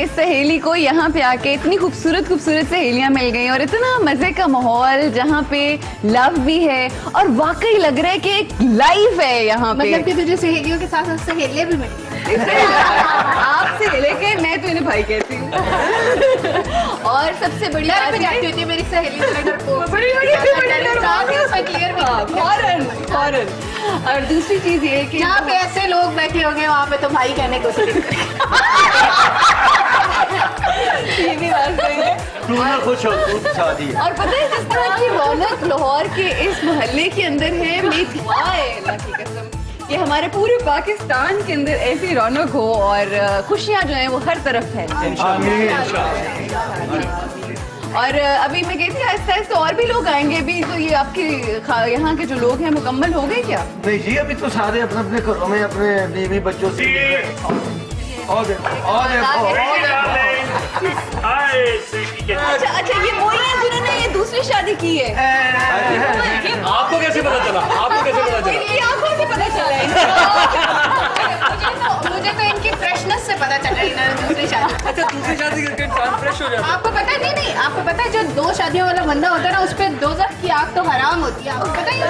[SPEAKER 3] इस सहेली को यहाँ पे आके इतनी खूबसूरत खूबसूरत सहेलियां मिल गई और इतना मजे का माहौल जहाँ पे लव भी है और वाकई लग रहा है कि एक लाइफ है यहाँ पे।
[SPEAKER 9] मतलब कि तुझे सहेलियों के साथ साथ सहेलियां भी मिली।
[SPEAKER 3] आपसे लेके मैं तो इन्हें भाई कहती हूँ। और सबसे बड़ी बात
[SPEAKER 9] जाती होती है मेरी सहेली
[SPEAKER 3] फौरन। और दूसरी चीज ये है कि
[SPEAKER 9] जहाँ पे ऐसे लोग बैठे होंगे वहाँ पे तो भाई कहने को
[SPEAKER 3] ये भी बात सही है।
[SPEAKER 1] तू ना खुश हो, तू शादी है।
[SPEAKER 3] और पता है जिस तरह की रौनक लाहौर के इस मोहल्ले के अंदर है, मेरी दुआ है अल्लाह की कसम कि हमारे पूरे पाकिस्तान के अंदर ऐसी रौनक हो और खुशियां जो हैं वो हर तरफ फैलें। और अभी मैं कहती हूँ आहिस्ता आहिस्ता और भी लोग आएंगे। अभी तो ये आपके यहाँ के जो लोग हैं मुकम्मल हो गए क्या?
[SPEAKER 1] नहीं जी, अभी तो सारे अपने अपने घरों में अपने बीवी बच्चों से और देखो
[SPEAKER 3] अच्छा ये वही है जिन्होंने ये दूसरी शादी की है।
[SPEAKER 5] आपको कैसे पता चला? आपको कैसे पता चला?
[SPEAKER 3] ये आपको कैसे पता चला?
[SPEAKER 9] मुझे तो इनकी फ्रेशनेस से पता चला इन्होंने दूसरी शादी।
[SPEAKER 5] अच्छा, दूसरी शादी करके इंसान फ्रेश हो जाता है।
[SPEAKER 9] आपको पता है? नहीं, आपको पता है जो 2 शादियों वाला बंदा होता है ना, उस पे दोज़ख की आग तो हराम होती है, आपको पता ही है?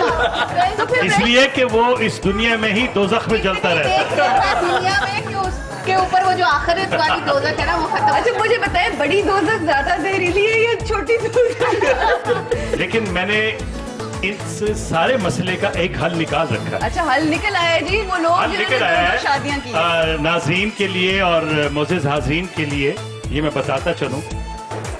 [SPEAKER 3] तो फिर
[SPEAKER 2] इसलिए कि वो इस दुनिया में ही दोज़ख में जलता रहता है।
[SPEAKER 9] दुनिया में कि उसके ऊपर वो जो आखिरत वाली दोज़ख है ना वो खत्म।
[SPEAKER 3] अच्छा मुझे बताएं, बड़ी दोज़ख ज्यादा जहरीली है या छोटी दोज़ख?
[SPEAKER 2] लेकिन मैंने इस सारे मसले का एक हल निकाल रखा है।
[SPEAKER 3] अच्छा हल निकल आया जी। वो लोग
[SPEAKER 2] हल निकल आया है
[SPEAKER 3] शादियां की।
[SPEAKER 2] नाज़रीन के लिए और मोअज़्ज़िज़ हाज़रीन के लिए ये मैं बताता चलूं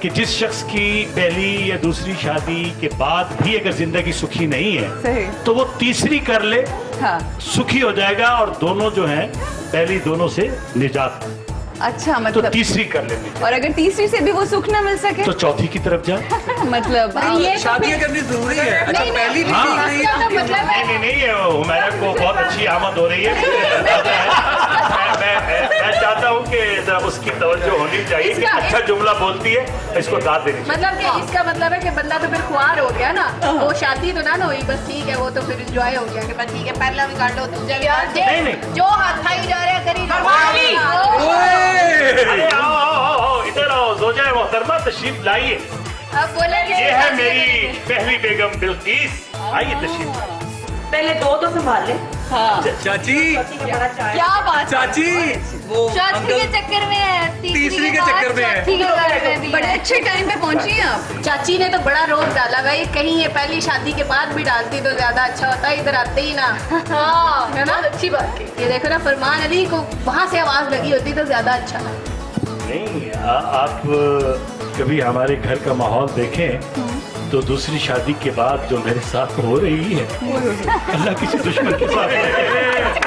[SPEAKER 2] कि जिस शख्स की पहली या दूसरी शादी के बाद भी अगर जिंदगी सुखी नहीं है
[SPEAKER 3] सही।
[SPEAKER 2] तो वो तीसरी कर ले,
[SPEAKER 3] हाँ।
[SPEAKER 2] सुखी हो जाएगा और दोनों जो हैं पहली दोनों से निजात।
[SPEAKER 3] अच्छा
[SPEAKER 2] तो
[SPEAKER 3] मतलब
[SPEAKER 2] तीसरी कर लेनी,
[SPEAKER 3] और अगर तीसरी से भी वो सुख ना मिल सके
[SPEAKER 2] तो चौथी की तरफ जाए।
[SPEAKER 3] मतलब
[SPEAKER 9] ये
[SPEAKER 5] शादियां करनी जरूरी है। अच्छा, पहली भी
[SPEAKER 2] हाँ।
[SPEAKER 5] ठीक नहीं।
[SPEAKER 9] मतलब
[SPEAKER 2] नहीं नहीं, ये हुमैरा को बहुत अच्छी आमद हो रही है। मैं चाहता हूँ कि जरा उसकी तवज्जो होनी चाहिए कि अच्छा जुमला बोलती है, इसको दाद देनी चाहिए।
[SPEAKER 9] मतलब कि इसका मतलब है कि बंदा तो फिर खुआर हो गया ना, वो शादी तो ना हुई, बस ठीक है, वो तो फिर एंजॉय हो गया कि बस ठीक है पहला भी कर लो, दूसरा भी कर दे,
[SPEAKER 2] नहीं।
[SPEAKER 9] जो हाथ खाई जा रहा है करी
[SPEAKER 2] अरे आओ इधर आओ, ज़ौजा मोहतरमा तशरीफ लाइए।
[SPEAKER 9] अब बोलेंगे
[SPEAKER 2] ये है मेरी पहली बेगम बिल्किस, आइए तशरीफ लाइए।
[SPEAKER 11] पहले 2 तो संभाल ले।
[SPEAKER 3] हाँ।
[SPEAKER 5] चाची,
[SPEAKER 3] क्या बात
[SPEAKER 5] चाची, वो
[SPEAKER 9] चौथी के
[SPEAKER 5] अंकल
[SPEAKER 9] चक्कर में है,
[SPEAKER 5] तीसरी के चक्कर में है।
[SPEAKER 9] चौथी के चक्कर में भी
[SPEAKER 3] बड़े
[SPEAKER 9] है।
[SPEAKER 3] अच्छे टाइम पे पहुंची हैं आप।
[SPEAKER 9] चाची ने तो बड़ा रोक डाला भाई, कहीं ये पहली शादी के बाद भी डालती तो ज्यादा अच्छा होता, इधर आते ही ना। हाँ है ना, अच्छी बात की। ये देखो ना, फरमान अली को वहाँ से आवाज लगी होती तो ज्यादा अच्छा।
[SPEAKER 2] नहीं आप कभी हमारे घर का माहौल देखें तो दूसरी शादी के बाद जो मेरे साथ हो रही है अल्लाह किसी दुश्मन के साथ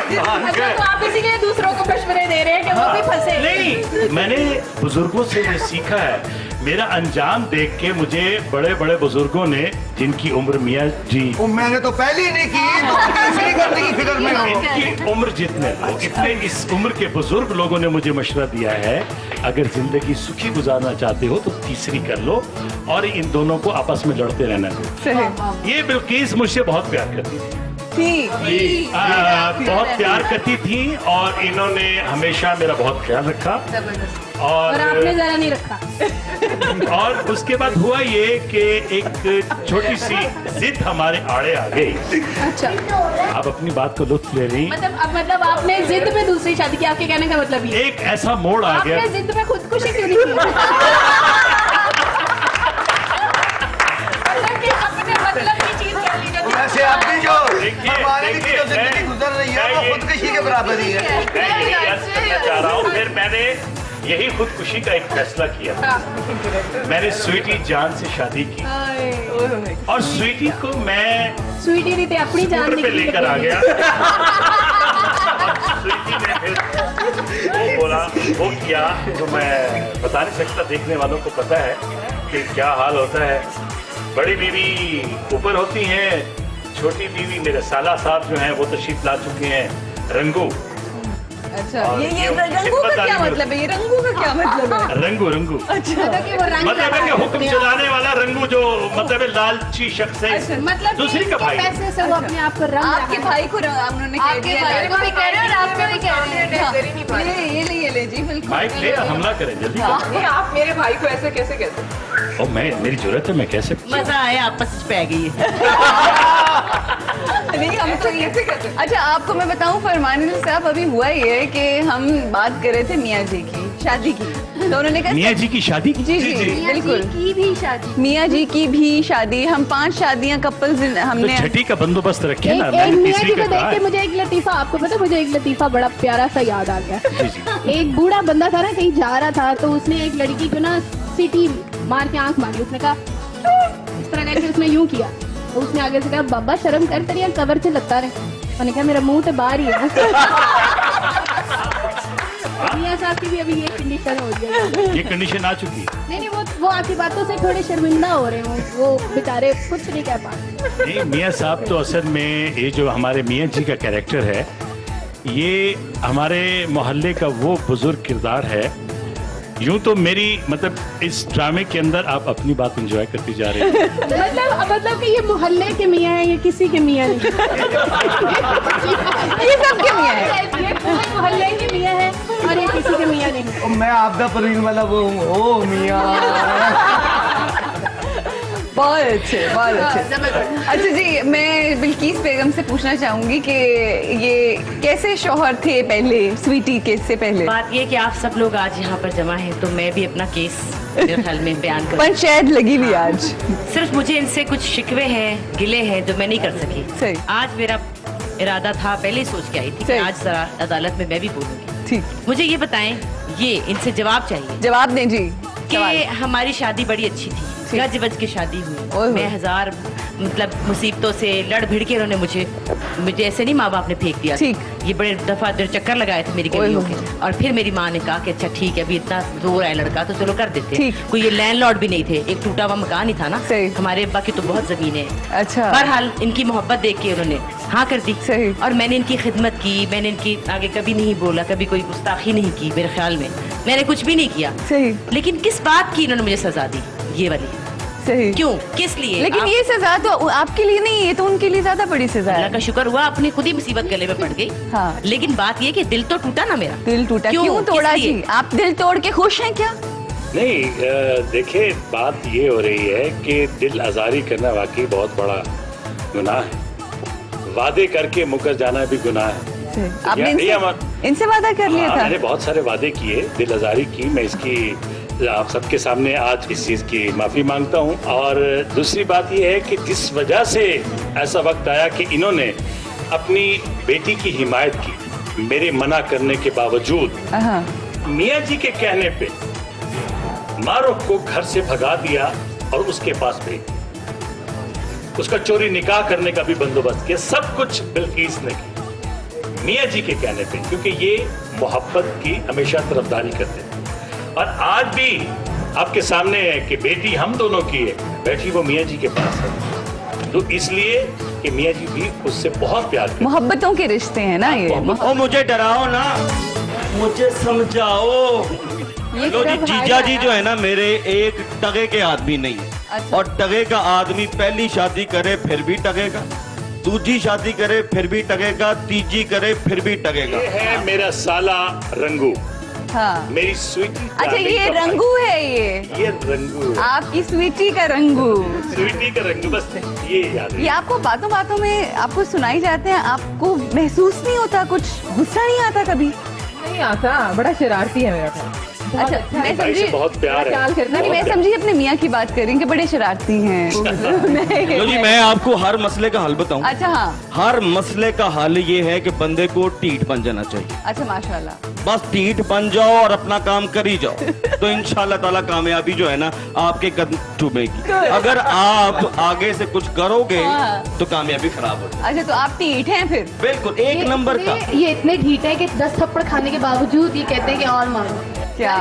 [SPEAKER 9] अच्छा तो आप इसीलिए दूसरों को मशवरे दे रहे हैं कि वो भी फंसे?
[SPEAKER 2] नहीं, मैंने बुजुर्गों से ये सीखा है। मेरा अंजाम देख के मुझे बड़े बड़े बुजुर्गों ने, जिनकी उम्र मियाँ जी
[SPEAKER 1] मैंने तो पहले ही नहीं की, तो तीसरी करने की फिक्र में हो।
[SPEAKER 2] इनकी उम्र जितने लोग, इतने इस उम्र के बुजुर्ग लोगों ने मुझे मशवरा दिया है, अगर जिंदगी सुखी गुजारना चाहते हो तो तीसरी कर लो और इन दोनों को आपस में लड़ते रहना दो। ये बिल्किस मुझसे बहुत प्यार करती थी, बहुत प्यार करती थी और इन्होंने हमेशा मेरा बहुत ख्याल रखा
[SPEAKER 9] और आपने जरा नहीं रखा।
[SPEAKER 2] और उसके बाद हुआ ये कि एक छोटी सी जिद हमारे आड़े आ गई।
[SPEAKER 9] अच्छा,
[SPEAKER 2] आप अपनी बात को लुत्फ ले रही।
[SPEAKER 9] मतलब आपने जिद में दूसरी शादी की, आपके कहने का मतलब ये?
[SPEAKER 2] एक ऐसा मोड़ आ गया।
[SPEAKER 9] आपने जिद में खुदकुशी क्यों नहीं की? मतलब कि अपने मतलब की चीज कर ली जो थी।
[SPEAKER 1] वैसे आपकी जो
[SPEAKER 2] देखिए,
[SPEAKER 1] हमारे की जो जिंदगी
[SPEAKER 2] मैं-
[SPEAKER 1] गुजर रही है वो खुदकशी के बराबर ही है।
[SPEAKER 2] मैं यही अर्ज करना चाह रहा हूँ, फिर मैंने यही खुदकुशी का एक फैसला किया। मैंने स्वीटी जान से शादी की और स्वीटी को मैं
[SPEAKER 9] स्वीटी नहीं थे, अपनी जान
[SPEAKER 2] स्कूटर पे
[SPEAKER 9] निकली
[SPEAKER 2] लेकर आ गया। स्वीटी ने फिर वो बोला, वो किया तो मैं बता नहीं सकता, देखने वालों को पता है कि क्या हाल होता है। बड़ी बीवी ऊपर होती हैं, छोटी बीवी मेरे साला साहब जो हैं वो तशरीफ ला चुके हैं, रंगू।
[SPEAKER 3] अच्छा,
[SPEAKER 2] और
[SPEAKER 3] ये
[SPEAKER 2] ये
[SPEAKER 3] रंगू का क्या मतलब है? ये रंगू का क्या मतलब है?
[SPEAKER 2] रंगू
[SPEAKER 3] अच्छा,
[SPEAKER 9] कि वो रंग
[SPEAKER 2] मतलब है कि हुक्म चलाने वाला रंगू
[SPEAKER 10] वो जो मतलब लालची शख्स है,
[SPEAKER 9] मतलब
[SPEAKER 10] दूसरी का भाई।
[SPEAKER 9] पैसे से वो अपने आप को रंग
[SPEAKER 3] आपके भाई को उन्होंने कह
[SPEAKER 9] आपके
[SPEAKER 3] दिया
[SPEAKER 9] भाई को भी कह रहे हो और आपको भी कह रहे हो।
[SPEAKER 3] हाँ, ये ले जी बिल्कुल।
[SPEAKER 10] माइक ले हमला करें जल्दी करो।
[SPEAKER 11] नहीं, आप मेरे भाई को ऐसे कैसे कहते हैं?
[SPEAKER 10] और मैं मेरी जरूरत है, मैं कैसे
[SPEAKER 11] मजा आया, आपस में पै गई है।
[SPEAKER 3] नहीं हम तो ये अच्छा आपको मैं बताऊं फरमान साहब अभी हुआ ये है कि हम बात कर रहे थे मियाँ जी की शादी की तो उन्होंने कहा
[SPEAKER 10] मियाँ जी की शादी?
[SPEAKER 3] जी जी बिल्कुल
[SPEAKER 7] की भी शादी,
[SPEAKER 3] मियाँ जी की भी शादी हम 5 शादियां कपल्स
[SPEAKER 10] तो
[SPEAKER 3] हमने
[SPEAKER 10] छठी का बंदोबस्त रखे ना,
[SPEAKER 12] एक
[SPEAKER 10] मैंने
[SPEAKER 12] मियाँ
[SPEAKER 10] तीसरी
[SPEAKER 12] जी
[SPEAKER 10] का
[SPEAKER 12] को देख
[SPEAKER 10] कहा
[SPEAKER 12] के
[SPEAKER 10] है।
[SPEAKER 12] मुझे एक लतीफा, आपको पता है मुझे एक लतीफा बड़ा प्यारा सा याद आ गया।
[SPEAKER 10] जी जी।
[SPEAKER 12] एक बूढ़ा बंदा था ना, कहीं जा रहा था तो उसने एक लड़की को ना सीटी मार के आंख मारी। उसने कहा इस तरह करके उसने यूं किया तो उसने आगे से कहा बाबा शर्म कर, तेरी कवर से लगता रहे। मैंने कहा मेरा मुंह तो बाहर ही है। मियाँ साहब की भी अभी ये कंडीशन हो रही है।
[SPEAKER 10] ये कंडीशन आ चुकी है।
[SPEAKER 12] नहीं वो आपकी बातों से थोड़े शर्मिंदा हो रहे हो, वो बेचारे कुछ नहीं कह पा रहे।
[SPEAKER 10] नहीं, मियाँ साहब तो असल में ये जो हमारे मियाँ जी का कैरेक्टर है, ये हमारे मोहल्ले का वो बुजुर्ग किरदार है। यूं तो मेरी मतलब इस ड्रामे के अंदर आप अपनी बात एंजॉय करती जा रही हैं।
[SPEAKER 12] मतलब कि ये मोहल्ले के मियाँ हैं, ये किसी के मियाँ नहीं।
[SPEAKER 3] ये सबके मियाँ है,
[SPEAKER 12] ये पूरे मोहल्ले के मियाँ हैं और ये किसी के मियाँ नहीं।
[SPEAKER 1] और मैं आपदा परवीन वाला वो हूँ, ओ मियाँ।
[SPEAKER 3] बहुत अच्छे। अच्छा जी मैं बिल्किस बेगम से पूछना चाहूंगी कि ये कैसे शौहर थे पहले स्वीटी के से पहले?
[SPEAKER 11] बात ये कि आप सब लोग आज यहाँ पर जमा हैं तो मैं भी अपना केस मेरे ख्याल में बयान कर।
[SPEAKER 3] पर शायद लगी भी आज
[SPEAKER 11] सिर्फ मुझे इनसे कुछ शिकवे हैं, गिले हैं जो मैं नहीं कर सकी।
[SPEAKER 3] सही।
[SPEAKER 11] आज मेरा इरादा था, पहले ही सोच के आई थी कि आज जरा अदालत में मैं भी बोलूंगी।
[SPEAKER 3] ठीक,
[SPEAKER 11] मुझे ये बताएं, ये इनसे जवाब चाहिए
[SPEAKER 3] जवाब दें जी।
[SPEAKER 11] कि हमारी शादी बड़ी अच्छी थी, गज बज की शादी हुई। मैं हजार मतलब मुसीबतों से लड़ भिड़ के उन्होंने मुझे ऐसे नहीं माँ बाप ने फेंक दिया।
[SPEAKER 3] ठीक।
[SPEAKER 11] ये बड़े दफा चक्कर लगाए थे मेरी गलियों के, और फिर मेरी माँ ने कहा कि अच्छा ठीक है, अभी इतना जोर है लड़का तो चलो कर देते हैं। कोई ये लैंडलॉर्ड भी नहीं थे, एक टूटा हुआ मकान ही था ना। हमारे अब्बा की तो बहुत जमीन है।
[SPEAKER 3] अच्छा।
[SPEAKER 11] बहरहाल इनकी मोहब्बत देख के उन्होंने हाँ कर दी।
[SPEAKER 3] सही।
[SPEAKER 11] और मैंने इनकी खिदमत की, मैंने इनकी आगे कभी नहीं बोला, कभी कोई गुस्ताखी नहीं की। मेरे ख्याल में मैंने कुछ भी नहीं किया।
[SPEAKER 3] सही।
[SPEAKER 11] लेकिन किस बात की इन्होंने मुझे सजा दी, ये वाली?
[SPEAKER 3] सही।
[SPEAKER 11] क्यों, किस लिए?
[SPEAKER 3] लेकिन ये सजा तो आपके लिए नहीं, ये तो उनके लिए ज्यादा बड़ी सजा है।
[SPEAKER 11] अल्लाह का शुक्र हुआ अपनी खुद ही मुसीबत गले में पड़ गई।
[SPEAKER 3] हाँ।
[SPEAKER 11] लेकिन बात ये कि दिल तो टूटा ना मेरा।
[SPEAKER 3] दिल टूटा क्यों तोड़ा जी? आप दिल तोड़ के खुश हैं क्या?
[SPEAKER 10] नहीं, देखिए बात ये हो रही है कि दिल आजारी करना वाकई बहुत बड़ा गुनाह है। वादे करके मुकर जाना भी गुनाह है।
[SPEAKER 3] आपने इनसे वादा कर लिया था?
[SPEAKER 10] मैंने बहुत सारे वादे किए, दिल आजारी की। मैं इसकी आप सबके सामने आज इस चीज की माफी मांगता हूं। और दूसरी बात यह है कि जिस वजह से ऐसा वक्त आया कि इन्होंने अपनी बेटी की हिमायत की, मेरे मना करने के बावजूद मियाँ जी के कहने पे मारूफ को घर से भगा दिया और उसके पास भेज दिया। उसका चोरी निकाह करने का भी बंदोबस्त किया। सब कुछ बिल्किस ने किया मियाँ जी के कहने पे, क्योंकि ये मोहब्बत की हमेशा तरफदारी करते थे। और आज भी आपके सामने है कि बेटी हम दोनों की है, बैठी वो मियाँ जी के पास है। तो इसलिए कि मियाँ जी भी उससे बहुत प्यार करते हैं।
[SPEAKER 3] मोहब्बतों के रिश्ते हैं ना ये।
[SPEAKER 2] ओ मुझे डराओ ना, मुझे समझाओ। लो जी, जीजा जी जो है ना मेरे एक टगे के आदमी नहीं।
[SPEAKER 3] अच्छा।
[SPEAKER 2] और टगे का आदमी पहली शादी करे फिर भी टगेगा, दूसरी शादी करे फिर भी टगेगा, तीसरी करे फिर भी टगेगा।
[SPEAKER 10] ये है मेरा साला रंगू।
[SPEAKER 3] हाँ।
[SPEAKER 10] मेरी स्वीटी।
[SPEAKER 3] अच्छा ये रंगू है,
[SPEAKER 10] ये रंगू है।
[SPEAKER 3] आपकी स्वीटी का रंगू।
[SPEAKER 10] स्वीटी का रंगू, बस ये याद है।
[SPEAKER 3] ये आपको बातों बातों में आपको सुनाई जाते हैं, आपको महसूस नहीं होता, कुछ गुस्सा नहीं आता कभी?
[SPEAKER 4] नहीं आता, बड़ा शरारती है मेरा भाई।
[SPEAKER 3] अच्छा मैं समझी,
[SPEAKER 10] बहुत प्यार है।
[SPEAKER 3] नहीं मैं समझी अपने मियाँ की बात करें कि बड़े शरारती हैं।
[SPEAKER 2] लो जी, मैं आपको हर मसले का हल बताऊं।
[SPEAKER 3] अच्छा हाँ।
[SPEAKER 2] हर मसले का हल ये है कि बंदे को टीठ बन जाना चाहिए।
[SPEAKER 3] अच्छा माशाल्लाह।
[SPEAKER 2] बस टीठ बन जाओ और अपना काम कर ही जाओ तो इंशाल्लाह ताला कामयाबी जो है ना आपके कदम चूमेगी। अगर आप आगे से कुछ करोगे तो कामयाबी खराब हो जाएगी।
[SPEAKER 3] अच्छा तो आप टीठ हैं फिर?
[SPEAKER 2] बिल्कुल एक नंबर का।
[SPEAKER 12] ये इतने ढीठ है कि 10 थप्पड़ खाने के बावजूद ये कहते हैं कि और मारो।
[SPEAKER 3] क्या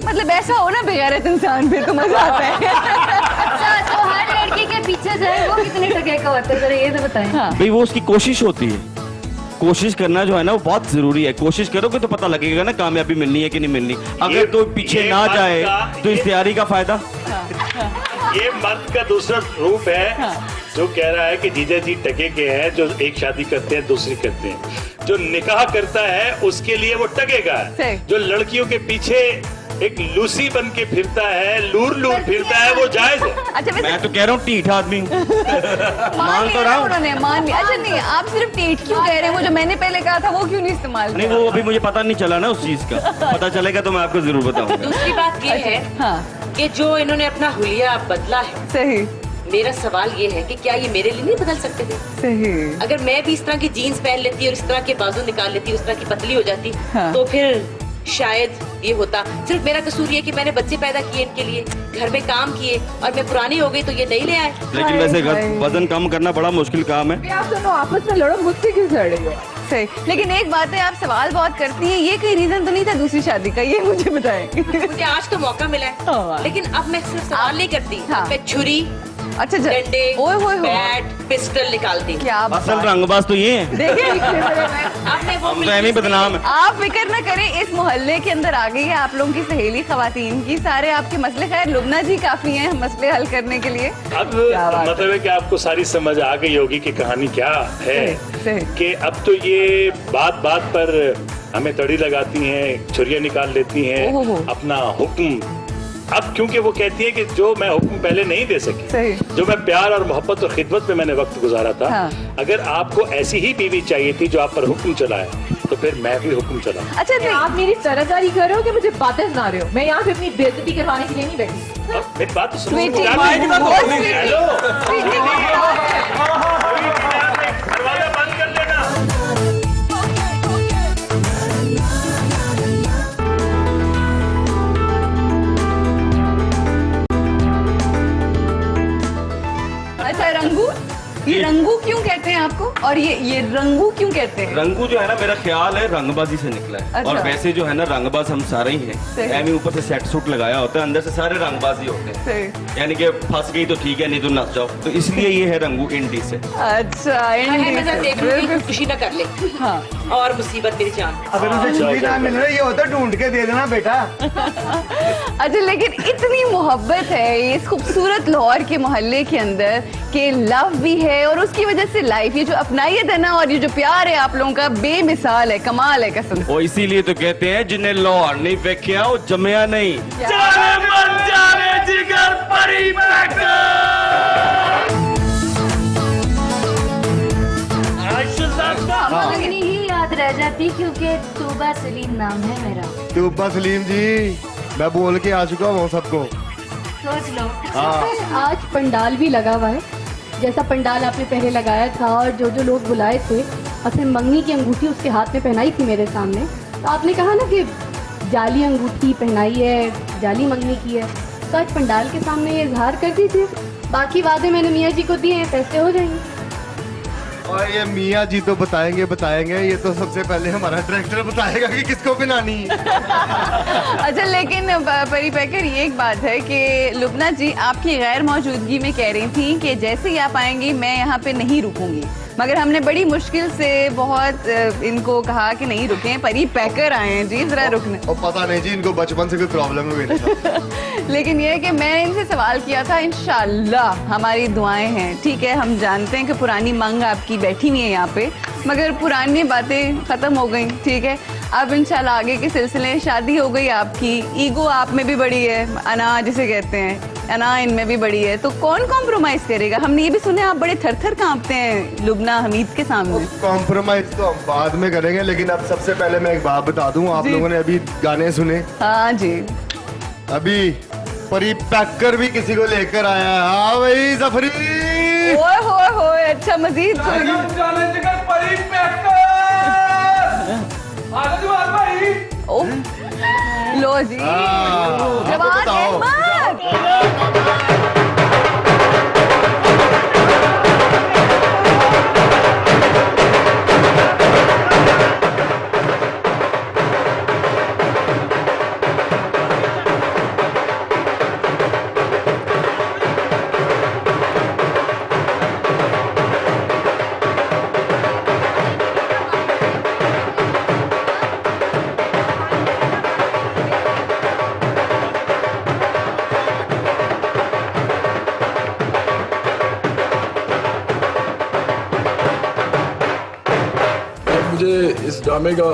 [SPEAKER 3] मतलब ऐसा हो ना बेगैरत इंसान, फिर तो मजा आता है।
[SPEAKER 7] अच्छा तो हर लड़की के पीछे जाए वो कितने टके का होता है, जरा ये तो बताएं।
[SPEAKER 2] भाई वो उसकी कोशिश होती है, कोशिश करना जो है ना वो बहुत जरूरी है। कोशिश करोगे तो पता लगेगा ना कामयाबी मिलनी है कि नहीं मिलनी। अगर तो पीछे ना जाए तो इस तैयारी का फायदा।
[SPEAKER 13] ये मर्द का दूसरा रूप है जो कह रहा है कि जीजा जी टके के हैं, जो एक शादी करते हैं दूसरी करते हैं। जो निकाह करता है उसके लिए वो टके का है, जो लड़कियों के पीछे एक लूसी बन के फिरता है, लूर फिरता है, वो जायज है।
[SPEAKER 3] अच्छा
[SPEAKER 2] मैं तो कह रहा हूँ टीठ आदमी
[SPEAKER 3] मान तो रहा हूँ उन्होंने, मान लिया। अच्छा नहीं, आप सिर्फ टीठ क्यों कह रहे हैं? वो जो मैंने पहले कहा था वो क्यों नहीं इस्तेमाल
[SPEAKER 2] नहीं, वो अभी मुझे पता नहीं चला ना उस चीज का। पता चलेगा तो मैं आपको जरूर बताऊंगा।
[SPEAKER 11] दूसरी बात ये है कि जो इन्होंने अपना हुलिया बदला है,
[SPEAKER 3] सही,
[SPEAKER 11] मेरा सवाल ये है कि क्या ये मेरे लिए नहीं बदल सकते थे?
[SPEAKER 3] सही।
[SPEAKER 11] अगर मैं भी इस तरह की जीन्स पहन लेती और इस तरह के बाजू निकाल लेती, उस तरह की पतली हो जाती, तो फिर शायद ये होता। सिर्फ मेरा कसूर ये कि मैंने बच्चे पैदा किए इनके लिए, घर में काम किए, और मैं पुरानी हो गई तो ये नहीं ले आए।
[SPEAKER 2] लेकिन वैसे वजन कम करना बड़ा मुश्किल काम है।
[SPEAKER 4] आप दोनों आपस में लड़ो, मुझसे क्यों लड़ रही हो?
[SPEAKER 3] सही, लेकिन एक बात है, आप सवाल बहुत करती हैं, ये कोई रीजन तो नहीं था दूसरी शादी का, ये मुझे बताएं।
[SPEAKER 11] मुझे आज तो मौका मिला है, लेकिन अब मैं सिर्फ सवाल नहीं करती, मैं छुरी,
[SPEAKER 3] अच्छा
[SPEAKER 11] डंडे, बैट, पिस्टल निकालती।
[SPEAKER 3] क्या
[SPEAKER 2] असल रंगबाज तो ये है।
[SPEAKER 3] देखिए
[SPEAKER 2] हम तो ऐਵੇਂ बदनाम है।
[SPEAKER 3] आप फिक्र न करें, इस मोहल्ले के अंदर आ गई है आप लोगों की सहेली खवातीन की, सारे आपके मसले, खैर लुबना जी काफी हैं मसले हल करने के लिए।
[SPEAKER 13] अब मतलब है कि आपको सारी समझ आ गई होगी कि कहानी क्या है, कि अब तो ये बात बात पर हमें तड़ी लगाती हैं, छुरियां निकाल लेती हैं, अपना हुक्म। अब क्योंकि वो कहती है कि जो मैं हुक्म पहले नहीं दे सकी, जो मैं प्यार और मोहब्बत और खिदमत में मैंने वक्त गुजारा था, अगर आपको ऐसी ही बीवी चाहिए थी जो आप पर हुक्म चलाए, तो फिर मैं भी हुक्म चला।
[SPEAKER 4] अच्छा नहीं, आप मेरी तरफदारी कर रहे हो कि मुझे बातें सुना रहे हो? मैं यहाँ पे अपनी बेइज्जती करवाने के लिए नहीं बैठी।
[SPEAKER 13] मेरी बात तो सुनो। दरवाजा बंद कर लेना।
[SPEAKER 3] अच्छा रंगू, ये रंगू क्यों कहते हैं आपको, और ये रंगू क्यों कहते हैं?
[SPEAKER 2] रंगू जो है ना, मेरा ख्याल है रंगबाजी से निकला है।
[SPEAKER 3] अच्छा।
[SPEAKER 2] और वैसे जो है ना, रंगबाज हम सारे ही हैं। एमी ऊपर से सेट सूट लगाया होता है, अंदर से सारे रंगबाजी होते हैं। यानी कि फंस गई तो ठीक है, नहीं तो नस जाओ। तो इसलिए ये है रंगू इंडी से।
[SPEAKER 3] अच्छा,
[SPEAKER 11] इंडी खुशी न कर ले और मुसीबत मेरी जान।
[SPEAKER 1] अगर उसे छुट्टी ना मिल रही होता ढूंढ के दे देना बेटा।
[SPEAKER 3] अच्छा, लेकिन इतनी मोहब्बत है इस खूबसूरत लाहौर के मोहल्ले के अंदर कि लव भी है, और उसकी वजह से लाइफ, ये जो अपनाइयत है ना, और ये जो प्यार है आप लोगों का, बेमिसाल है, कमाल है कसम से।
[SPEAKER 2] वो इसीलिए तो कहते हैं जिन्हें लाहौर नहीं देखा वो जमया नहीं।
[SPEAKER 10] जाने मन जाने जिगर परी
[SPEAKER 7] मुझे ही याद रह जाती क्योंकि तूबा सलीम नाम है मेरा।
[SPEAKER 14] तूबा सलीम जी, मैं बोल के आ चुका हूँ सबको।
[SPEAKER 7] सोच लो।
[SPEAKER 12] आज पंडाल भी लगा हुआ है, जैसा पंडाल आपने पहले लगाया था, और जो जो लोग बुलाए थे, अपने मंगनी की अंगूठी उसके हाथ में पहनाई थी मेरे सामने। तो आपने कहा ना कि जाली अंगूठी पहनाई है, जाली मंगनी की है, तो आज पंडाल के सामने ये इजहार कर दीजिए। बाकी वादे मैंने मियाँ जी को दिए हैं, पैसे हो जाएंगे।
[SPEAKER 14] और ये मियाँ जी तो बताएंगे, ये तो सबसे पहले हमारा डायरेक्टर बताएगा कि किसको बनानी है।
[SPEAKER 3] अच्छा, लेकिन परी पैकर, ये एक बात है कि लुबना जी आपकी गैर मौजूदगी में कह रही थी कि जैसे ही आप आएंगी मैं यहाँ पे नहीं रुकूंगी, मगर हमने बड़ी मुश्किल से बहुत इनको कहा कि नहीं रुके, परी पैकर आए हैं जी, जरा रुकने।
[SPEAKER 14] और पता नहीं जी, इनको बचपन से कोई प्रॉब्लम है मेरे साथ।
[SPEAKER 3] लेकिन ये है कि मैंने इनसे सवाल किया था, इंशाल्लाह हमारी दुआएं हैं, ठीक है, हम जानते हैं कि पुरानी मांग आपकी बैठी हुई है यहाँ पे, मगर पुरानी बातें खत्म हो गई, ठीक है। अब इंशाल्लाह आगे के सिलसिले, शादी हो गई आपकी, ईगो आप में भी बड़ी है, अना जिसे कहते हैं, अना इनमें भी बड़ी है, तो कौन कॉम्प्रोमाइज करेगा? हमने ये भी सुने आप बड़े थर-थर कांपते हैं लुबना हमीद के सामने।
[SPEAKER 14] कॉम्प्रोमाइज तो हम बाद में करेंगे, लेकिन अब सबसे पहले मैं एक बात बता दूं, आप लोगों ने अभी गाने सुने?
[SPEAKER 3] हाँ जी।
[SPEAKER 14] अभी परी पैकर भी किसी को लेकर आया है। हाँ भाई जफरी।
[SPEAKER 3] ओए होए होए, अच्छा मजीद लो जी, जवान अहमद।
[SPEAKER 15] इस ड्रामे का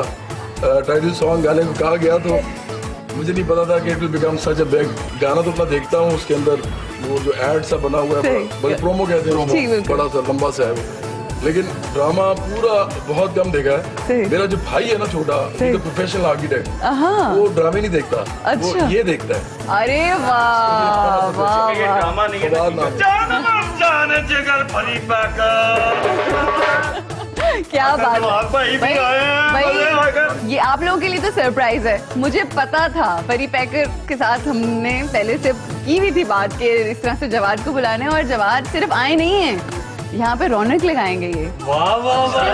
[SPEAKER 15] टाइटल सॉन्ग गाने को कहा गया तो मुझे नहीं पता था कि it will become such a big गाना। तो अपना देखता हूँ उसके अंदर वो जो एड सा बना हुआ है, बल्कि प्रोमो कहते हैं, बड़ा सा लंबा सा है वो। लेकिन ड्रामा पूरा बहुत कम देखा है। मेरा जो भाई है ना छोटा, तो प्रोफेशनल आर्किटेक्ट, वो ड्रामे नहीं देखता, वो ये देखता है।
[SPEAKER 3] अरे वाह वाह,
[SPEAKER 13] ये ड्रामा नहीं है,
[SPEAKER 3] क्या बात है भाई, ये आप लोगों के लिए तो सरप्राइज है। मुझे पता था परी पैकर के साथ हमने पहले से की हुई थी बात के इस तरह से जवाद को बुलाने, और जवाद सिर्फ आए नहीं है, यहाँ पे रौनक लगाएंगे ये।
[SPEAKER 13] वाह वाह
[SPEAKER 3] उसके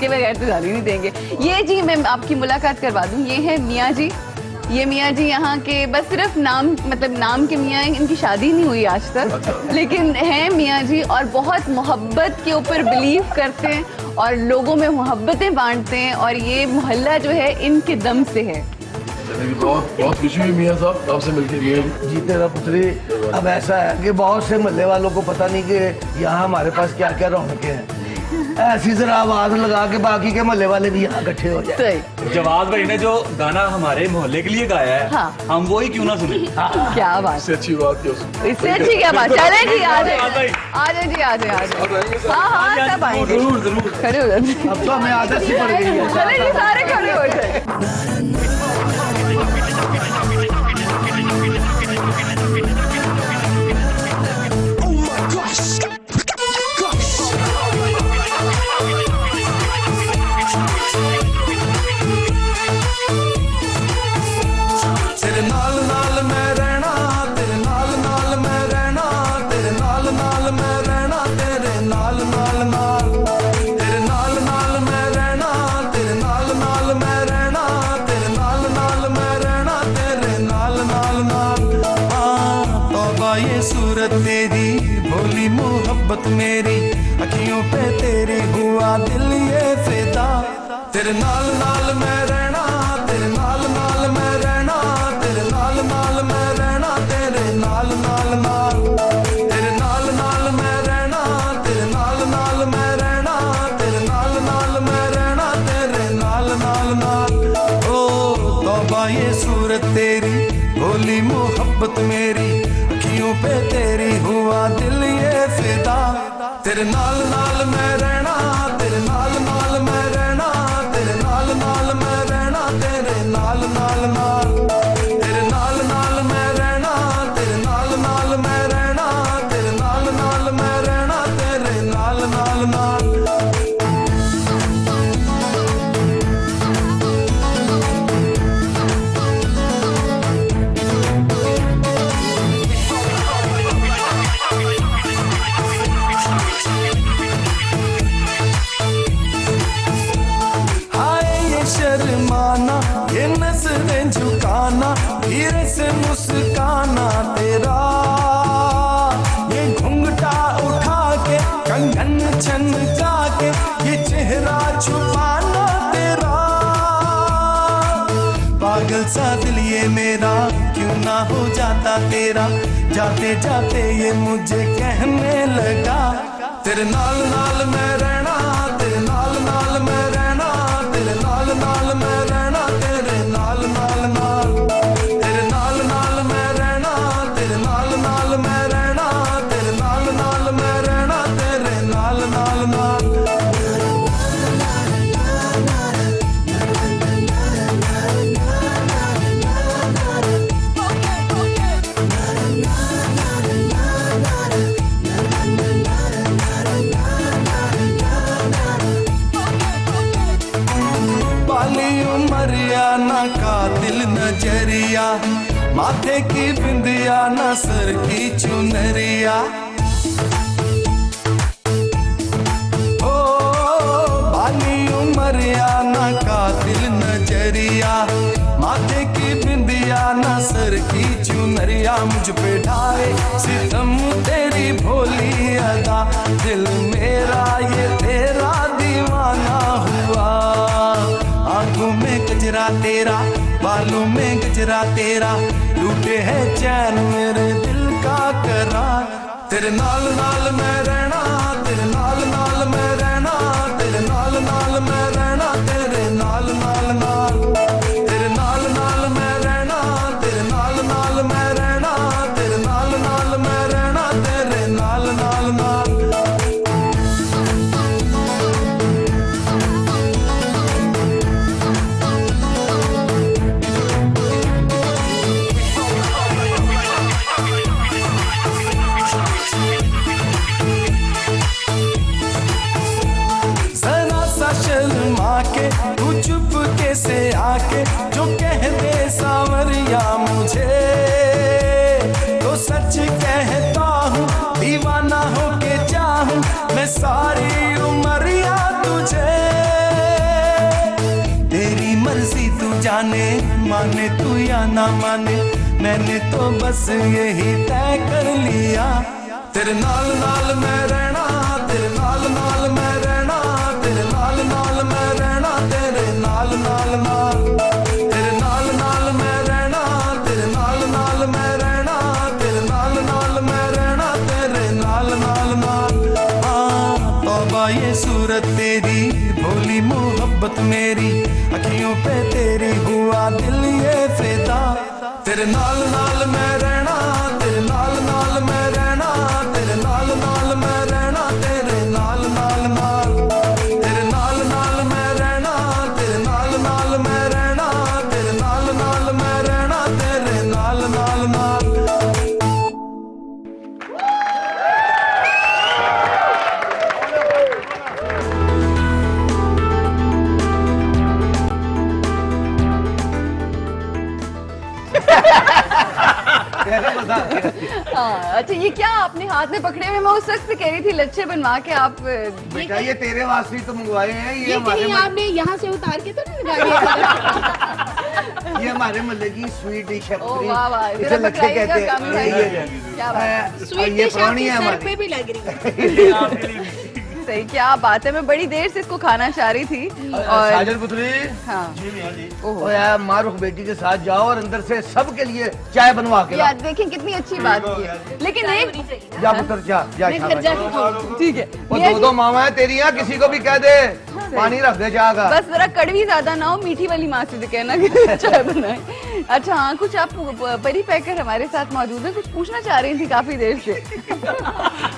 [SPEAKER 3] बगैर तो जाने ही नहीं देंगे। ये जी मैं आपकी मुलाकात करवा दूं, ये है मियाँ जी। ये मियाँ जी यहाँ के बस सिर्फ नाम, मतलब नाम के मियाँ, इनकी शादी नहीं हुई आज तक, लेकिन हैं मियाँ जी और बहुत मोहब्बत के ऊपर बिलीव करते हैं और लोगों में मोहब्बतें बांटते हैं, और ये मोहल्ला जो है इनके दम से है।
[SPEAKER 15] बहुत खुशी हुई मियाँ साहब आपसे मिलकर।
[SPEAKER 1] जी तेरा पुत्री, अब ऐसा है कि बहुत से मोहल्ले वालों को पता नहीं कि यहाँ हमारे पास क्या क्या रौनकें हैं। ऐसी जरा आवाज लगा के बाकी के मोहल्ले वाले भी यहाँ इकट्ठे हो जाए।
[SPEAKER 5] जवाद भाई ने जो गाना हमारे मोहल्ले के लिए गाया है, हाँ। हम वो ही क्यों ना सुने।
[SPEAKER 3] क्या बात,
[SPEAKER 15] इससे अच्छी बात क्या,
[SPEAKER 3] इससे अच्छी क्या बात। चले जी, आ जाए जी, आ जाए। हाँ सब आएंगे, जरूर खड़े हो जाते।
[SPEAKER 1] अब तो हमें आदत सी पड़ गई है।
[SPEAKER 3] चले जी, सारे खड़े हो जाए।
[SPEAKER 16] तेरे नाल नाल मैं रहना, तेरे नाल नाल मैं रहना, तेरे नाल नाल मैं रहना, तेरे नाल नाल नाल, तेरे नाल नाल मैं रहना, तेरे नाल नाल मैं रहना, तेरे नाल नाल मैं रहना, तेरे नाल नाल नाल। हाँ तौबा ये सूरत तेरी, भोली मोहब्बत मेरी, अखियों पे तेरी हुआ दिल ये फिदा। तेरे नाल नाल मैं रहना, तेरे नाल नाल मैं रहना, तेरे नाल नाल मैं रहना, तेरे नाल नाल नाल, तेरे नाल नाल मैं रहना, तेरे नाल नाल मैं रहना, तेरे नाल नाल मैं रहना, तेरे नाल नाल नाल। ओ तौबा ये सूरत तेरी, भोली मोहब्बत मेरी, अखियों पे तेरी हुआ दिल ये फिदा। तेरे नाल नाल मैं रहना, तेरे नाल नाल मैं रहना, तेरे नाल नाल मैं रहना, तेरे नाल नाल नाल, तेरे नाल नाल मैं रहना, तेरे नाल नाल मैं रहना, तेरे नाल नाल मैं रहना, तेरे नाल नाल नाल। शर्माना, ये नजरें झुकाना, धीरे से मुस्काना तेरा, ये घुंघटा उठा के कंगन छनका के, ये चेहरा छुपाना तेरा। पागल सा दिल ये मेरा क्यों ना हो जाता तेरा, जाते जाते ये मुझे कहने लगा। तेरे नाल नाल मैं रहना, तेरे नाल नाल मैं रहना, तेरे नाल नाल मैं रहना, तेरे नाल नाल नाल, तेरे नाल नाल मैं रहना, तेरे नाल नाल मैं रहना, तेरे नाल नाल मैं रहना, तेरे नाल नाल नाल। ना कातिल नजरिया, माथे की बिंदिया ना सर की चुनरिया। ओ बाली उमरिया ना कातिल नजरिया, माथे की बिंदिया ना सर की चुनरिया। मुझ पे ढाए सितम तेरी भोली अदा, दिल मेरा ये तेरा दीवाना हुआ। आंखों में गजरा तेरा, बालों में गजरा तेरा, लूटे है चैन मेरे दिल का करार। तेरे नाल नाल मैं रहना, तेरे नाल नाल मैं रहना, तेरे नाल नाल मैं सारी उमरिया तुझे, तेरी मर्जी तू जाने, माने तू या ना माने, मैंने तो बस यही तय कर लिया। तेरे नाल नाल मैं रहना, तेरे नाल नाल मैं रहना, तेरे नाल नाल मैं रहना, तेरे नाल नाल नाल, तेरे नाल नाल मैं रहना, तेरे नाल नाल मैं रहना, तेरे नाल नाल मैं रहना, तेरे नाल नाल नाल। हाँ तौबा ये सूरत तेरी, भोली मोहब्बत मेरी, अखियों पे तेरी हुआ दिल ये फिदा। तेरे नाल नाल मैं रहना, तेरे नाल नाल मैं रहना, तेरे नाल नाल मैं रहना, तेरे नाल नाल नाल, तेरे नाल नाल मैं रहना, तेरे नाल नाल मैं रहना, तेरे नाल नाल मैं रहना, तेरे नाल नाल नाल।
[SPEAKER 3] हाँ, अच्छा ये क्या आपने हाथ में पकड़े हुए? मैं उस वक्त से कह रही थी लच्छे बनवा के आप
[SPEAKER 1] बेटा ये तेरे वास्ते ही तो मंगवाए हैं।
[SPEAKER 12] ये कहीं आपने यहाँ से उतार के तो नहीं लगा दिया?
[SPEAKER 1] ये हमारे महल्ले की स्वीट डिश है।
[SPEAKER 3] ओ वाह वाह,
[SPEAKER 1] इसे
[SPEAKER 3] जरा
[SPEAKER 1] लच्छे
[SPEAKER 3] बताइएगा
[SPEAKER 1] कहते
[SPEAKER 3] काम
[SPEAKER 1] हैं।
[SPEAKER 3] बताइए। क्या बात है?
[SPEAKER 12] स्वीट
[SPEAKER 1] ये
[SPEAKER 12] डिश
[SPEAKER 1] पुरानी
[SPEAKER 12] आपके
[SPEAKER 1] है
[SPEAKER 12] सर पे
[SPEAKER 1] हमारी।
[SPEAKER 12] भी लग रही है।
[SPEAKER 3] सही, क्या बात है। मैं बड़ी देर से इसको खाना चाह रही थी। और
[SPEAKER 1] साजन पुत्री,
[SPEAKER 3] हाँ
[SPEAKER 1] ओ यार मारूख बेटी के साथ जाओ और अंदर से सबके लिए चाय बनवा के
[SPEAKER 3] यार
[SPEAKER 1] लाओ।
[SPEAKER 3] देखिए कितनी अच्छी बात की है। लेकिन एक
[SPEAKER 1] जा पुत्र जा जा
[SPEAKER 3] मैं घर जाके खाऊं। ठीक है।
[SPEAKER 1] वो
[SPEAKER 3] मियां
[SPEAKER 1] दो मामा है तेरी यहाँ, किसी को भी कह दे पानी रख दे चाय का।
[SPEAKER 3] बस जरा कड़वी ज्यादा ना हो, मीठी वाली माँ से कहना कि चाय बनाए। अच्छा हाँ, कुछ आप परी पैकर हमारे साथ मौजूद है, कुछ पूछना चाह रही थी काफी देर से।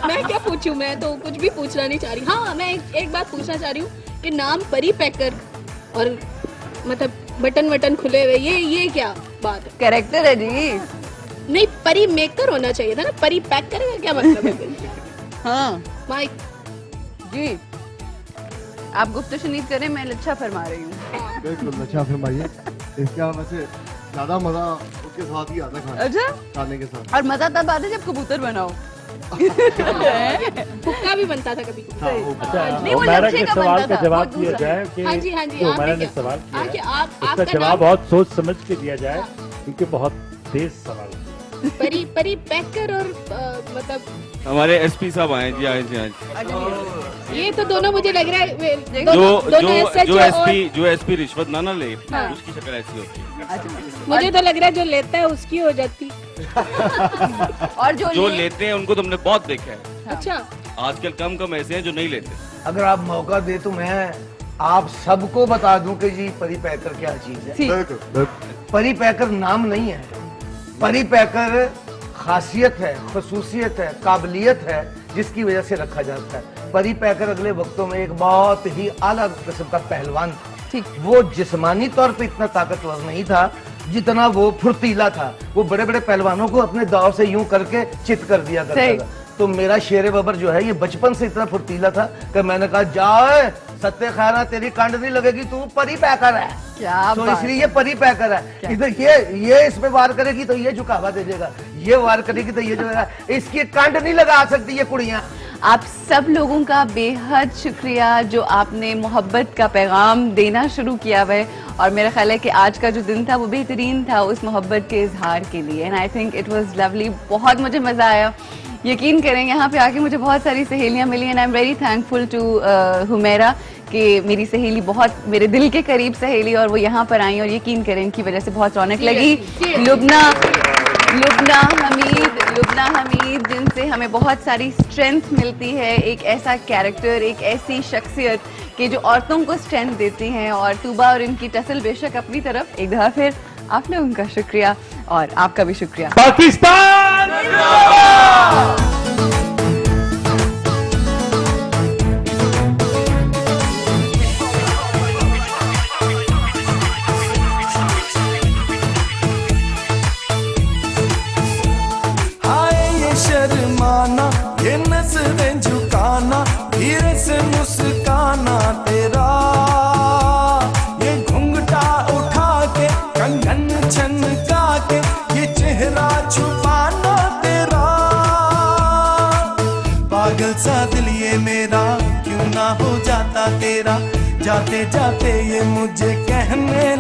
[SPEAKER 12] मैं क्या पूछूं, मैं तो कुछ भी पूछना नहीं चाह रही। हाँ मैं एक बात पूछना चाह रही हूँ कि नाम परी पैकर और मतलब बटन वटन खुले हुए, ये क्या बात है?
[SPEAKER 3] कैरेक्टर है जी।
[SPEAKER 12] नहीं, परी मेकर होना चाहिए था ना, परी पैकर का क्या मतलब है?
[SPEAKER 3] हाँ
[SPEAKER 12] माइक
[SPEAKER 3] जी, आप गुफ्तशनीद करें, मैं लच्छा फरमा रही हूँ।
[SPEAKER 14] बिल्कुल अच्छा फरमाइए। इसका वैसे ज्यादा मजा उसके साथ ही आता है
[SPEAKER 3] अच्छा
[SPEAKER 14] खाने के साथ।
[SPEAKER 3] और मजा तब आता है जब कबूतर बनाओ।
[SPEAKER 12] हुक्का भी बनता था कभी।
[SPEAKER 3] नहीं, वो लच्छे का
[SPEAKER 17] सवाल
[SPEAKER 3] बनता
[SPEAKER 17] का
[SPEAKER 3] था,
[SPEAKER 17] जवाब
[SPEAKER 3] बहुत
[SPEAKER 17] दिया
[SPEAKER 3] दूसरा।
[SPEAKER 17] जाए कि
[SPEAKER 12] हाँ जी, हाँ जी,
[SPEAKER 17] जो
[SPEAKER 12] आपने
[SPEAKER 17] हमारा ने
[SPEAKER 12] क्या-
[SPEAKER 17] सवाल
[SPEAKER 12] हाँ कि
[SPEAKER 17] किया
[SPEAKER 12] आप
[SPEAKER 17] उसका
[SPEAKER 12] आपका
[SPEAKER 17] जवाब
[SPEAKER 12] नाम
[SPEAKER 17] बहुत सोच समझ के दिया जाए, क्योंकि बहुत तेज सवाल
[SPEAKER 12] परी पैकर और मतलब
[SPEAKER 2] हमारे एसपी साहब आए जी, आए जी, आए जी।
[SPEAKER 12] ये तो दोनों मुझे लग रहा है
[SPEAKER 2] जो एसपी रिश्वत ना ले,
[SPEAKER 12] हाँ।
[SPEAKER 2] उसकी शक्ल ऐसी होती है।
[SPEAKER 12] मुझे तो लग रहा है जो लेता है उसकी हो जाती।
[SPEAKER 3] और
[SPEAKER 2] जो लेते हैं उनको तुमने बहुत देखा है।
[SPEAKER 12] अच्छा,
[SPEAKER 2] आजकल कम ऐसे हैं जो नहीं लेते।
[SPEAKER 1] अगर आप मौका दे तो मैं आप सबको बता दूं कि जी परी पैकर क्या चीज है। परी पैकर नाम नहीं है, परी पैकर खासियत है, खसूसियत है, काबिलियत है, जिसकी वजह से रखा जाता है। परी पैकर अगले वक्तों में एक बहुत ही आला किस्म का पहलवान था। वो जिस्मानी तौर पे इतना ताकतवर नहीं था जितना वो फुर्तीला था। वो बड़े बड़े पहलवानों को अपने दाव से यूं करके चित कर दिया करता था। तो मेरा शेर बबर जो है ये बचपन से इतना फुर्तीला था कि मैंने कहा जाओ सत्य खाना, तेरी कंड नहीं लगेगी, तू परी पैकर है।
[SPEAKER 3] क्या
[SPEAKER 1] तो
[SPEAKER 3] बात
[SPEAKER 1] इसलिए ये परी पैकर है। इधर ये इस पे वार करेगी तो ये झुकावा दे देगा, ये वार करेगी तो ये जो है इसकी कंड नहीं लगा सकती ये कुड़ियां।
[SPEAKER 3] आप सब लोगों का बेहद शुक्रिया जो आपने मोहब्बत का पैगाम देना शुरू किया है। और मेरा ख्याल है कि आज का जो दिन था वो बेहतरीन था उस मोहब्बत के इजहार के लिए। And I think it was lovely, बहुत मुझे मज़ा आया। यकीन करें यहाँ पे आके मुझे बहुत सारी सहेलियाँ मिली and I am very thankful to Humaira कि मेरी सहेली बहुत मेरे दिल के करीब सहेली और वो यहाँ पर आई और यकीन करें इनकी वजह से बहुत रौनक लगी। लुबना हमीद जिनसे हमें बहुत सारी स्ट्रेंथ मिलती है, एक ऐसा कैरेक्टर, एक ऐसी शख्सियत कि जो औरतों को स्ट्रेंथ देती हैं। और तूबा और इनकी टसल बेशक अपनी तरफ, एक दफा फिर आप लोगों का शुक्रिया और आपका भी शुक्रिया।
[SPEAKER 17] पाकिस्तान
[SPEAKER 16] हाय ये शर्माना, ये नजरें झुकाना, धीरे से मुस्काना तेरा, ये घुंघटा उठा के कंगन छनका के ये चेहरा छुपाना तेरा, पागल सा दिल ये मेरा क्यों ना हो जाता तेरा, जाते जाते ये मुझे कहने